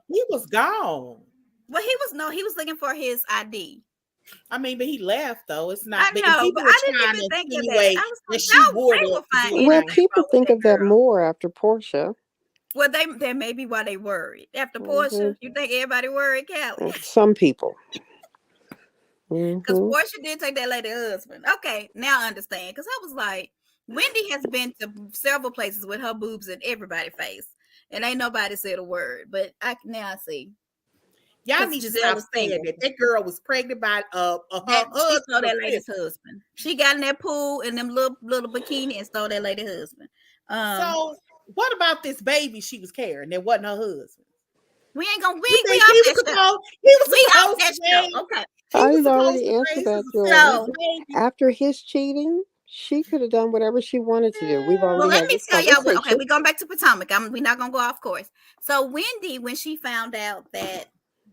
Speaker 2: He was gone.
Speaker 1: Well, he was looking for his ID.
Speaker 2: I mean, but he left though. It's
Speaker 1: I
Speaker 2: not. But and
Speaker 1: know, but
Speaker 2: people were
Speaker 1: I didn't
Speaker 2: trying
Speaker 1: even
Speaker 2: to
Speaker 1: think of that.
Speaker 2: insinuate
Speaker 1: I was
Speaker 2: that
Speaker 1: like,
Speaker 2: she
Speaker 1: y'all,
Speaker 2: wore
Speaker 1: they
Speaker 2: that
Speaker 1: will
Speaker 2: to
Speaker 1: find
Speaker 2: do
Speaker 3: Well,
Speaker 2: anything.
Speaker 1: anything
Speaker 3: people
Speaker 1: wrong with
Speaker 3: think
Speaker 1: that
Speaker 3: of that
Speaker 1: girl.
Speaker 3: more after Portia.
Speaker 1: Well, that may be why they worried. After
Speaker 3: Hmm.
Speaker 1: Portia, you think everybody worried, Callie?
Speaker 3: Some people.
Speaker 1: Because
Speaker 3: Hmm.
Speaker 1: Portia did take that lady husband. Okay, now I understand. Because I was like, Wendy has been to several places with her boobs in everybody's face, and ain't nobody said a word. But I now I see
Speaker 2: Y'all
Speaker 1: because
Speaker 2: need to
Speaker 1: Giselle
Speaker 2: stop
Speaker 1: is
Speaker 2: saying
Speaker 1: single.
Speaker 2: that. That girl was pregnant by her
Speaker 1: That she
Speaker 2: husband
Speaker 1: stole
Speaker 2: for
Speaker 1: that lady's
Speaker 2: Christmas.
Speaker 1: husband. She got in that pool in them little bikini and stole that lady's husband. Um,
Speaker 2: So what about this baby she was carrying? That wasn't her husband.
Speaker 1: we ain't gonna
Speaker 2: You
Speaker 1: we
Speaker 2: think
Speaker 1: off
Speaker 2: he was
Speaker 1: that show.
Speaker 2: supposed? He was
Speaker 1: We off
Speaker 2: supposed
Speaker 1: that
Speaker 2: to
Speaker 1: show.
Speaker 2: raise.
Speaker 1: Okay.
Speaker 2: He
Speaker 3: I
Speaker 2: was
Speaker 3: did
Speaker 2: supposed
Speaker 3: already
Speaker 2: to
Speaker 3: answer
Speaker 2: raise as
Speaker 3: that,
Speaker 2: a
Speaker 3: Joy.
Speaker 1: So
Speaker 2: selfish baby.
Speaker 3: After his cheating, she could have done whatever she wanted to do. We've
Speaker 1: well,
Speaker 3: already
Speaker 1: let
Speaker 3: had
Speaker 1: me
Speaker 3: this
Speaker 1: tell y'all what. Okay,
Speaker 3: conversation.
Speaker 1: we're going back to Potomac. We're not gonna go off course. So Wendy, when she found out that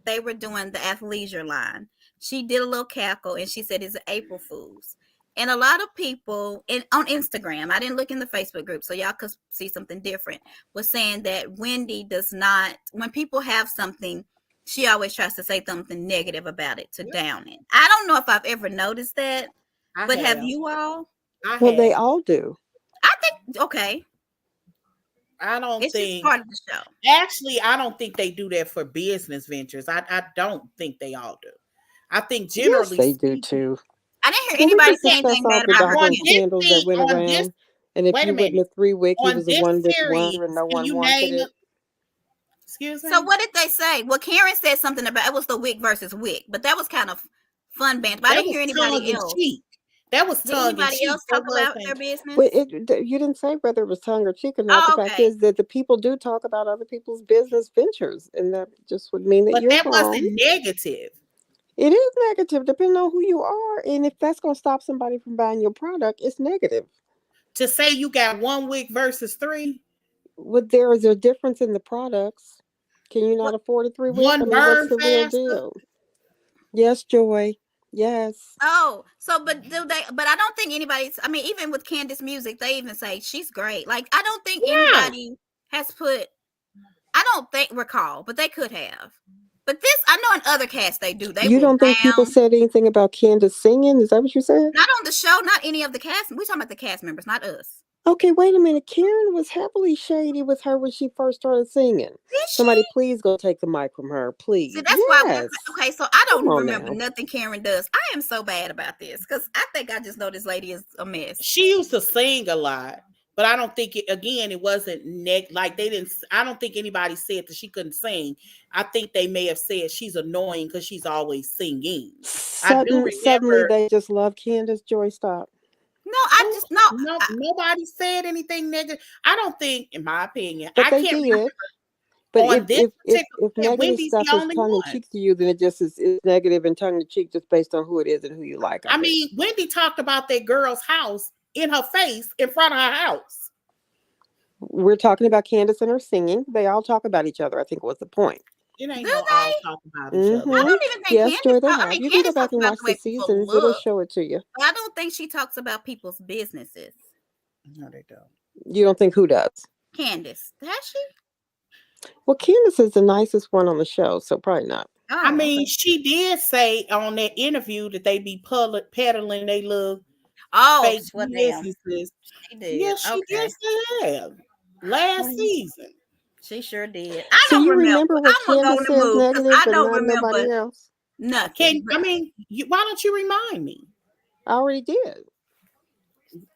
Speaker 1: they were doing the athleisure line, she did a little cackle and she said it's April Fools. And a lot of people on Instagram, I didn't look in the Facebook group, so y'all could see something different, was saying that Wendy does not, when people have something, she always tries to say something negative about it to down it. I don't know if I've ever noticed that,
Speaker 2: I
Speaker 1: but have
Speaker 2: have.
Speaker 1: you all?
Speaker 2: I
Speaker 3: Well, they
Speaker 2: have.
Speaker 3: all do.
Speaker 1: I think, okay,
Speaker 2: I don't
Speaker 1: it's just
Speaker 2: think.
Speaker 1: part of the show.
Speaker 2: Actually, I don't think they do that for business ventures. I don't think they all do. I think
Speaker 3: Yes,
Speaker 2: generally
Speaker 3: they do
Speaker 2: speaking,
Speaker 3: too.
Speaker 1: I didn't hear
Speaker 3: Can we
Speaker 1: anybody
Speaker 3: just
Speaker 1: say
Speaker 3: discuss
Speaker 1: anything
Speaker 3: all
Speaker 1: bad
Speaker 3: the
Speaker 1: about her
Speaker 2: on
Speaker 3: darn
Speaker 1: camping.
Speaker 2: this
Speaker 3: scandals that
Speaker 2: thing,
Speaker 3: went
Speaker 2: on this,
Speaker 3: around? And if
Speaker 2: wait a
Speaker 3: you went in
Speaker 2: minute,
Speaker 3: the 3 week, he
Speaker 2: on
Speaker 3: was the
Speaker 2: this
Speaker 3: one with the water and
Speaker 2: series,
Speaker 3: no
Speaker 2: can
Speaker 3: one
Speaker 2: you
Speaker 3: wanted
Speaker 2: name
Speaker 3: it.
Speaker 2: it? Excuse
Speaker 1: So
Speaker 2: me.
Speaker 1: what did they say? Well, Karen said something about it was the Wick versus Wick, but that was kind of fun banter. But I
Speaker 2: That
Speaker 1: didn't
Speaker 2: was
Speaker 1: hear
Speaker 2: tongue
Speaker 1: anybody
Speaker 2: in
Speaker 1: else.
Speaker 2: cheek. That was
Speaker 1: Did
Speaker 2: tongue in
Speaker 1: anybody
Speaker 2: cheek.
Speaker 1: else
Speaker 2: That
Speaker 1: talk about
Speaker 2: wasn't.
Speaker 1: their
Speaker 3: But
Speaker 1: business?
Speaker 3: you didn't say whether it was tongue or cheek or not. The
Speaker 1: Oh,
Speaker 3: fact
Speaker 1: okay.
Speaker 3: is that the people do talk about other people's business ventures, and that just would mean that
Speaker 2: But
Speaker 3: you're
Speaker 2: that
Speaker 3: wrong.
Speaker 2: wasn't negative.
Speaker 3: It is negative depending on who you are. And if that's going to stop somebody from buying your product, it's negative.
Speaker 2: To say you got 1 week versus 3.
Speaker 3: Well, there is a difference in the products. Can you not afford a 3 week? I
Speaker 2: One
Speaker 3: mean, what's
Speaker 2: burn
Speaker 3: the real
Speaker 2: faster.
Speaker 3: deal? Yes, Joy. Yes.
Speaker 1: Oh, so but do they? But I don't think anybody's. I mean, even with Candace Music, they even say she's great. Like I don't think
Speaker 2: Yeah.
Speaker 1: anybody has put. I don't think recall, but they could have. But this, I know in other casts they do. They
Speaker 3: You
Speaker 1: will
Speaker 3: don't think people
Speaker 1: down.
Speaker 3: said anything about Candace singing? Is that what you said?
Speaker 1: Not on the show, not any of the cast. We're talking about the cast members, not us.
Speaker 3: Okay, wait a minute. Karen was heavily shady with her when she first started singing.
Speaker 1: Did
Speaker 3: Somebody
Speaker 1: she?
Speaker 3: please go take the mic from her, please.
Speaker 1: See, that's why.
Speaker 3: Yes.
Speaker 1: Okay, so I
Speaker 3: Come
Speaker 1: don't
Speaker 3: on
Speaker 1: remember
Speaker 3: now.
Speaker 1: nothing Karen does. I am so bad about this because I think I just know this lady is a mess.
Speaker 2: She used to sing a lot, but I don't think it wasn't like they didn't. I don't think anybody said that she couldn't sing. I think they may have said she's annoying because she's always singing. I do
Speaker 3: Suddenly
Speaker 2: remember.
Speaker 3: they just love Candace. Joy, stop.
Speaker 1: No, I just no.
Speaker 2: Nobody said anything negative. I don't think, in my opinion,
Speaker 3: But
Speaker 2: I
Speaker 3: they
Speaker 2: can't
Speaker 3: did.
Speaker 2: remember.
Speaker 3: But
Speaker 2: On this
Speaker 3: if
Speaker 2: particular,
Speaker 3: negative
Speaker 2: Wendy's
Speaker 3: stuff
Speaker 2: the
Speaker 3: is
Speaker 2: only
Speaker 3: tongue in
Speaker 2: one.
Speaker 3: cheek to you, then it just is negative and tongue in cheek just based on who it is and who you like.
Speaker 2: I mean, Wendy talked about that girl's house in her face in front of her house.
Speaker 3: We're talking about Candace and her singing. They all talk about each other, I think was the point.
Speaker 2: It ain't
Speaker 1: Do
Speaker 2: no
Speaker 1: they?
Speaker 2: all talk about each other.
Speaker 1: I don't even think
Speaker 3: Yes,
Speaker 1: Candace.
Speaker 3: Joy, they
Speaker 1: I
Speaker 3: have.
Speaker 1: mean,
Speaker 3: You can go
Speaker 1: Candace
Speaker 3: back
Speaker 1: talks
Speaker 3: and
Speaker 1: about
Speaker 3: watch
Speaker 1: the
Speaker 3: the
Speaker 1: way people
Speaker 3: seasons. It'll
Speaker 1: look,
Speaker 3: show it to you.
Speaker 1: but I don't think she talks about people's businesses.
Speaker 2: No, they don't.
Speaker 3: You don't think who does?
Speaker 1: Candace, has she?
Speaker 3: Well, Candace is the nicest one on the show, so probably not.
Speaker 1: Oh,
Speaker 2: I mean,
Speaker 1: okay.
Speaker 2: she did say on that interview that they be peddling they little fake
Speaker 1: Well, damn.
Speaker 2: businesses.
Speaker 1: She did.
Speaker 2: Yeah, she did say that last season.
Speaker 1: She sure did. I
Speaker 3: So
Speaker 1: don't
Speaker 3: you
Speaker 1: remember.
Speaker 3: remember what
Speaker 1: I'm gonna go on
Speaker 3: Candace
Speaker 1: the
Speaker 3: says
Speaker 1: move because
Speaker 3: negative,
Speaker 1: I
Speaker 3: but
Speaker 1: don't
Speaker 3: not
Speaker 1: remember
Speaker 3: nobody else?
Speaker 1: nothing.
Speaker 2: Why don't you remind me?
Speaker 3: I already did.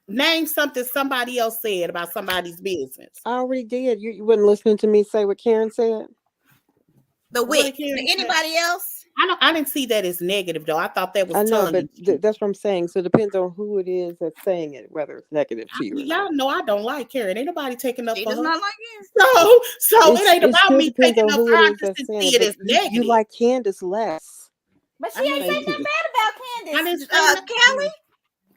Speaker 2: Name something somebody else said about somebody's business.
Speaker 3: I already did. You wasn't listening to me say what Karen said?
Speaker 1: The
Speaker 2: What
Speaker 1: wit.
Speaker 2: did Karen say?
Speaker 1: Anybody else?
Speaker 2: I didn't see that as negative though. I thought that was
Speaker 3: I know,
Speaker 2: tongue
Speaker 3: but
Speaker 2: in cheek.
Speaker 3: that's what I'm saying. So it depends on who it is that's saying it, whether it's negative to you or not.
Speaker 2: Y'all know I don't like Karen. Ain't nobody taking up
Speaker 1: She
Speaker 2: for
Speaker 1: does
Speaker 2: her.
Speaker 1: not like you.
Speaker 2: So it ain't
Speaker 3: It
Speaker 2: about
Speaker 3: still
Speaker 2: me
Speaker 3: depends
Speaker 2: taking
Speaker 3: on
Speaker 2: up
Speaker 3: who
Speaker 2: for
Speaker 3: it
Speaker 2: her. I
Speaker 3: is
Speaker 2: just
Speaker 3: that's
Speaker 2: didn't
Speaker 3: saying
Speaker 2: see
Speaker 3: it.
Speaker 2: it
Speaker 3: But
Speaker 2: as
Speaker 3: you
Speaker 2: negative.
Speaker 3: like Candace less.
Speaker 1: But she
Speaker 2: I
Speaker 1: ain't
Speaker 2: mean,
Speaker 1: saying nothing bad about
Speaker 2: I didn't
Speaker 1: Candace.
Speaker 2: say nothing.
Speaker 1: Kelly?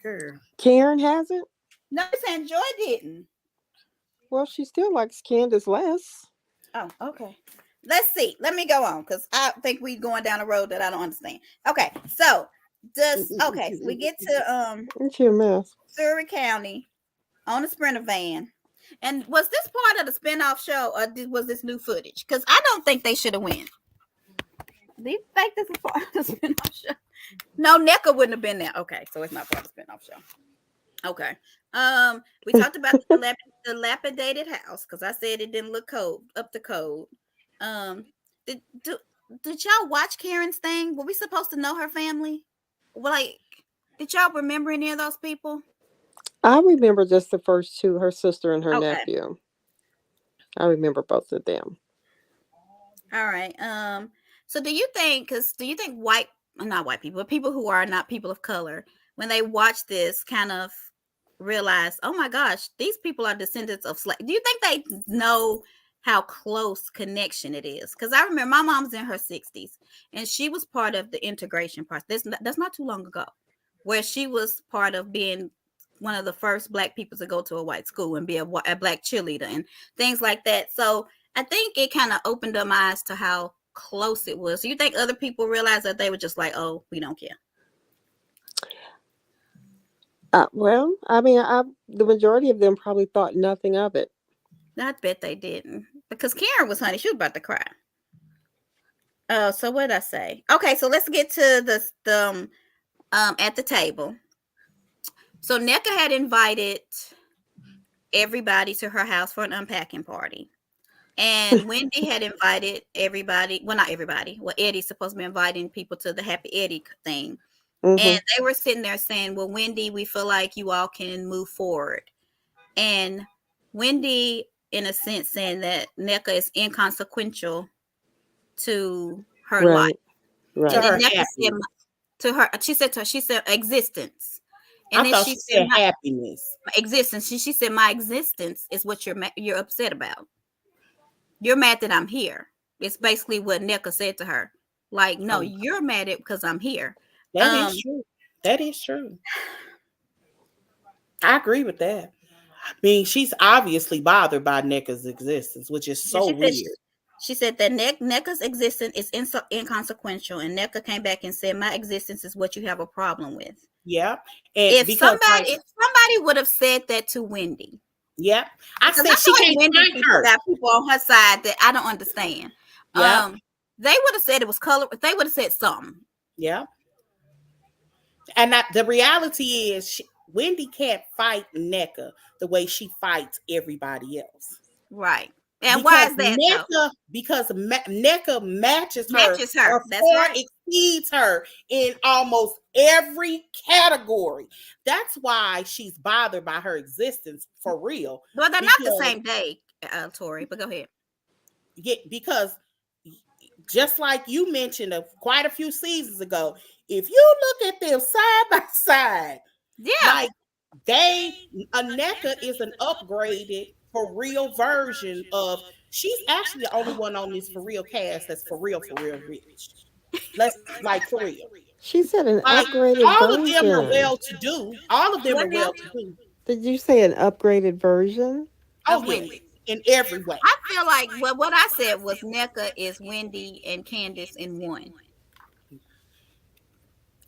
Speaker 2: Girl.
Speaker 3: Karen hasn't?
Speaker 1: No, you're saying Joy didn't.
Speaker 3: Well, she still likes Candace less.
Speaker 1: Oh, okay. Let's see. Let me go on because I think we're going down a road that I don't understand. Okay, so we get to
Speaker 3: Ain't she a mess?
Speaker 1: Surrey County on a Sprinter van. And was this part of the spinoff show or was this new footage? Because I don't think they should have went. Do you think this is part of the spinoff show? No, NECA wouldn't have been there. Okay, so it's not part of the spinoff show. Okay. We talked about the dilapidated house because I said it didn't look up to code. Did y'all watch Karen's thing? Were we supposed to know her family? Well, like, did y'all remember any of those people?
Speaker 3: I remember just the first two, her sister and her
Speaker 1: Okay.
Speaker 3: nephew. I remember both of them.
Speaker 1: All right. So do you think not white people, but people who are not people of color, when they watch this, kind of realize, oh my gosh, these people are descendants of slaves? Do you think they know how close connection it is? Because I remember my mom's in her 60s, and she was part of the integration process. That's not too long ago, where she was part of being one of the first Black people to go to a white school and be a Black cheerleader and things like that. So I think it kind of opened them eyes to how close it was. So you think other people realized that they were just like, oh, we don't care?
Speaker 3: Well, I mean, the majority of them probably thought nothing of it.
Speaker 1: I bet they didn't, because Karen was, honey, she was about to cry. So what did I say? Okay, so let's get to the at the table. So NECA had invited everybody to her house for an unpacking party. And Wendy had invited everybody. Well, not everybody. Well, Eddie's supposed to be inviting people to the Happy Eddie thing.
Speaker 3: Mm-hmm.
Speaker 1: And they were sitting there saying, well, Wendy, we feel like you all can move forward. And Wendy, in a sense, saying that NECA is inconsequential to her life.
Speaker 3: Right.
Speaker 1: And then NECA said to her, she said existence. And
Speaker 2: I
Speaker 1: then
Speaker 2: she said happiness.
Speaker 1: Existence. She said, my existence is what you're upset about. You're mad that I'm here. It's basically what NECA said to her. Like, no,
Speaker 2: Oh,
Speaker 1: you're mad at because I'm here.
Speaker 2: that is true. That is true. I agree with that. I mean, she's obviously bothered by Nneka's existence, which is
Speaker 1: Yeah,
Speaker 2: so weird.
Speaker 1: she said that NECA's existence is inconsequential, and NECA came back and said, "My existence is what you have a problem with."
Speaker 2: Yeah. And because like,
Speaker 1: If somebody would have said that to Wendy,
Speaker 2: yeah, I
Speaker 1: because I
Speaker 2: said she
Speaker 1: feel like
Speaker 2: can't
Speaker 1: Wendy
Speaker 2: fight her.
Speaker 1: got people on her side that I don't understand.
Speaker 2: Yeah.
Speaker 1: They would have said it was color. They would have said something.
Speaker 2: Yeah. And the reality is, Wendy can't fight NECA the way she fights everybody else.
Speaker 1: Right. And why
Speaker 2: Because
Speaker 1: is that though?
Speaker 2: NECA matches her
Speaker 1: Matches her.
Speaker 2: or
Speaker 1: That's
Speaker 2: far
Speaker 1: right.
Speaker 2: exceeds her in almost every category. That's why she's bothered by her existence for real.
Speaker 1: Well, they're not the same day, Tori, but go ahead.
Speaker 2: Yeah, because just like you mentioned quite a few seasons ago, if you look at them side by side,
Speaker 1: yeah,
Speaker 2: like NECA is an upgraded for real version of. She's actually the only one on this for real cast that's for real rich. Let's like for real.
Speaker 3: She said an
Speaker 2: Like
Speaker 3: upgraded
Speaker 2: all of them are
Speaker 3: version.
Speaker 2: well to do. All of them are well to do.
Speaker 3: Did you say an upgraded version?
Speaker 2: Oh yes, in every way.
Speaker 1: I feel like what I said was NECA is Wendy and Candace in one.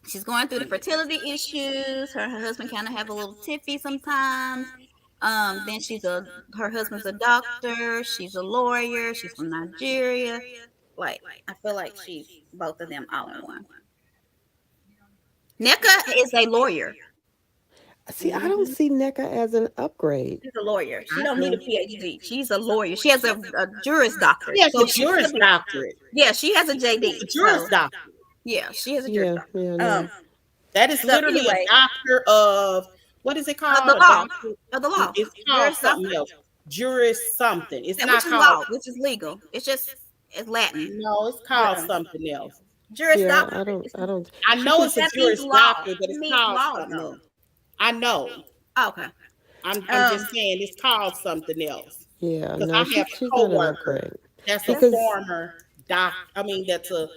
Speaker 1: She's going through the fertility issues. Her husband kind of have a little tiffy sometimes. Then her husband's a doctor. She's a lawyer. She's from Nigeria. Like, I feel like she's both of them all in one. NECA is a lawyer.
Speaker 3: See, I don't see NECA as an upgrade.
Speaker 1: She's a lawyer. She don't need a PhD. She's a lawyer. She has a Juris Doctorate.
Speaker 2: Yes, a Juris Doctorate.
Speaker 1: Yeah, she has a JD.
Speaker 2: A Juris Doctorate.
Speaker 1: Yeah, she has a Juris Doctorate.
Speaker 3: Yeah, no.
Speaker 2: That is literally a doctor of, what is it called?
Speaker 1: The law. Of the law.
Speaker 2: It's called something else. Juris something. It's not called
Speaker 1: law, which is legal. It's Latin.
Speaker 2: No, it's called something else.
Speaker 1: Juris
Speaker 3: Doctor.
Speaker 2: I know it's a Juris Doctor, but it's called something else. I know.
Speaker 1: Okay.
Speaker 2: I'm just saying it's called something else.
Speaker 3: Yeah, no,
Speaker 2: I have a coworker that's a former doc. I mean, that's a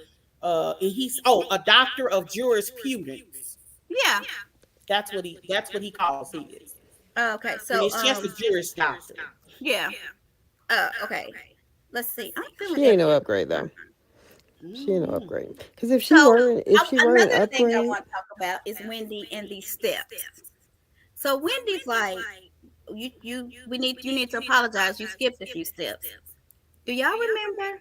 Speaker 2: doctor of jurisprudence.
Speaker 1: Yeah.
Speaker 2: That's what he calls his.
Speaker 1: Okay, so
Speaker 2: and it's just a Juris Doctor.
Speaker 1: Yeah. Okay. Let's see.
Speaker 3: She ain't no upgrade though. She ain't no upgrade. Because if she were an upgrade,
Speaker 1: thing I want to talk about is Wendy and these steps. So Wendy's like, you need to apologize. You skipped a few steps. Do y'all remember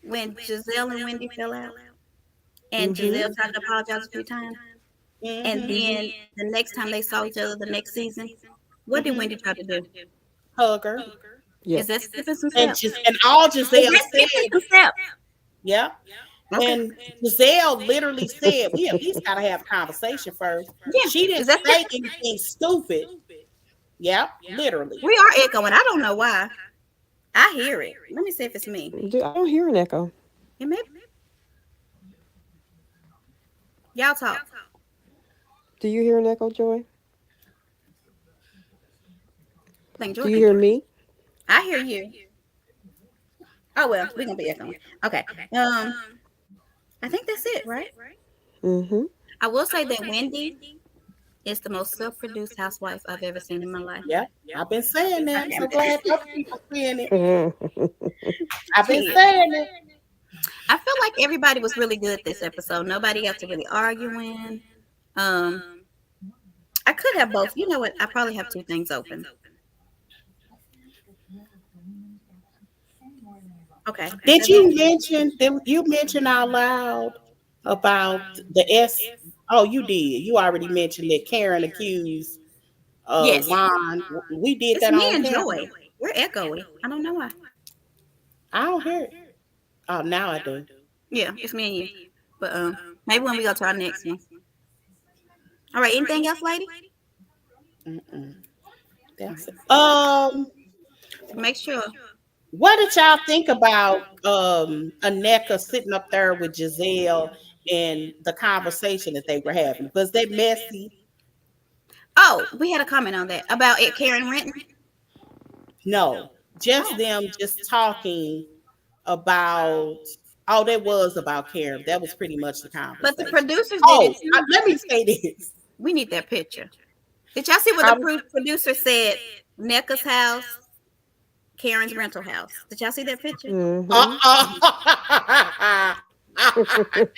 Speaker 1: when Giselle and Wendy fell out? And Giselle tried to apologize a few times. And then the next time they saw each other the next season, what did Wendy try to do?
Speaker 2: Hug her.
Speaker 3: Yeah.
Speaker 1: Is that skipping some steps?
Speaker 2: And all Giselle
Speaker 1: said.
Speaker 2: Yeah. Okay. And Giselle literally said, we at least got to have a conversation first. Yeah. She didn't say anything stupid. Yeah, literally.
Speaker 1: We are echoing. I don't know why. I hear it. Let me see if it's me.
Speaker 3: I don't hear an echo.
Speaker 1: It may be. Y'all talk.
Speaker 3: Do you hear an echo, Joy?
Speaker 1: Do
Speaker 3: you hear me?
Speaker 1: I hear you. Oh well, we're gonna be echoing. Okay. I think that's it, right?
Speaker 3: Mm-hmm.
Speaker 1: I will say that Wendy is the most self-produced housewife I've ever seen in my life.
Speaker 2: Yeah, I've been saying that. I'm so glad other people saying it. I've been saying it.
Speaker 1: I feel like everybody was really good this episode. Nobody got to really arguing. I could have both. You know what? I probably have two things open. Okay.
Speaker 2: Did you mention out loud about the S? Oh, you did. You already mentioned that Karen accused Juan. We did
Speaker 1: it's
Speaker 2: that
Speaker 1: me
Speaker 2: on
Speaker 1: and
Speaker 2: camera.
Speaker 1: Joy. We're echoing. I don't know why.
Speaker 2: I don't hear it. Oh, now I do.
Speaker 1: Yeah, it's me and you. But maybe when we go to our next one. All right. Anything else, lady?
Speaker 2: That's it.
Speaker 1: Make sure.
Speaker 2: What did y'all think about Aneka sitting up there with Giselle and the conversation that they were having? Was that messy?
Speaker 1: Oh, we had a comment on that about it, Karen Renton.
Speaker 2: No, just them just talking about Oh, that was about Karen. That was pretty much the
Speaker 1: But the
Speaker 2: conversation.
Speaker 1: producers did it
Speaker 2: Oh,
Speaker 1: too.
Speaker 2: let me say this.
Speaker 1: We need that picture. Did y'all see what
Speaker 2: I
Speaker 1: the
Speaker 2: was,
Speaker 1: producer said? NECA's house, Karen's rental house. Did y'all see that picture?
Speaker 3: Mm-hmm.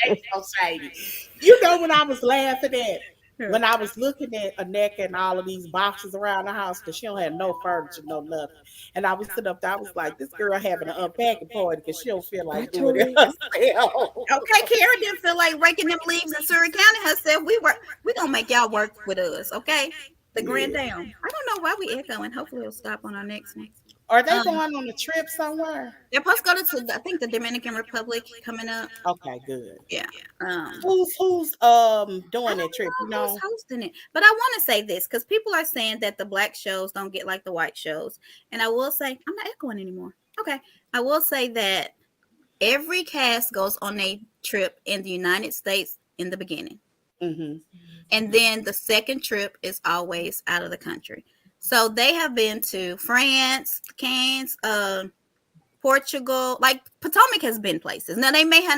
Speaker 2: They so shady. You know what I was laughing at?
Speaker 1: Yeah.
Speaker 2: When I was looking at a neck and all of these boxes around the house, because she don't have no furniture, no nothing. And I was sitting up there, I was like, this girl having an unpacking party because she don't feel
Speaker 3: I
Speaker 2: like doing it
Speaker 3: totally.
Speaker 2: herself.
Speaker 1: Okay, Karen didn't feel like raking them leaves in Surrey County herself. We gonna make y'all work with us, okay? The grand
Speaker 2: Yeah.
Speaker 1: down. I don't know why we echoing. Hopefully it'll stop on our next one.
Speaker 2: Are they
Speaker 1: Um,
Speaker 2: going on a trip somewhere?
Speaker 1: they're supposed to go to I think the Dominican Republic coming up.
Speaker 2: Okay, good.
Speaker 1: Yeah.
Speaker 2: Who's
Speaker 1: I
Speaker 2: doing that
Speaker 1: don't
Speaker 2: trip? You
Speaker 1: know who's
Speaker 2: know?
Speaker 1: hosting it, but I want to say this because people are saying that the black shows don't get like the white shows, and I will say I'm not echoing anymore. Okay, I will say that every cast goes on a trip in the United States in the beginning,
Speaker 2: Mm-hmm.
Speaker 1: and then the second trip is always out of the country. So they have been to France, Cannes, Portugal, like Potomac has been places. Now they may have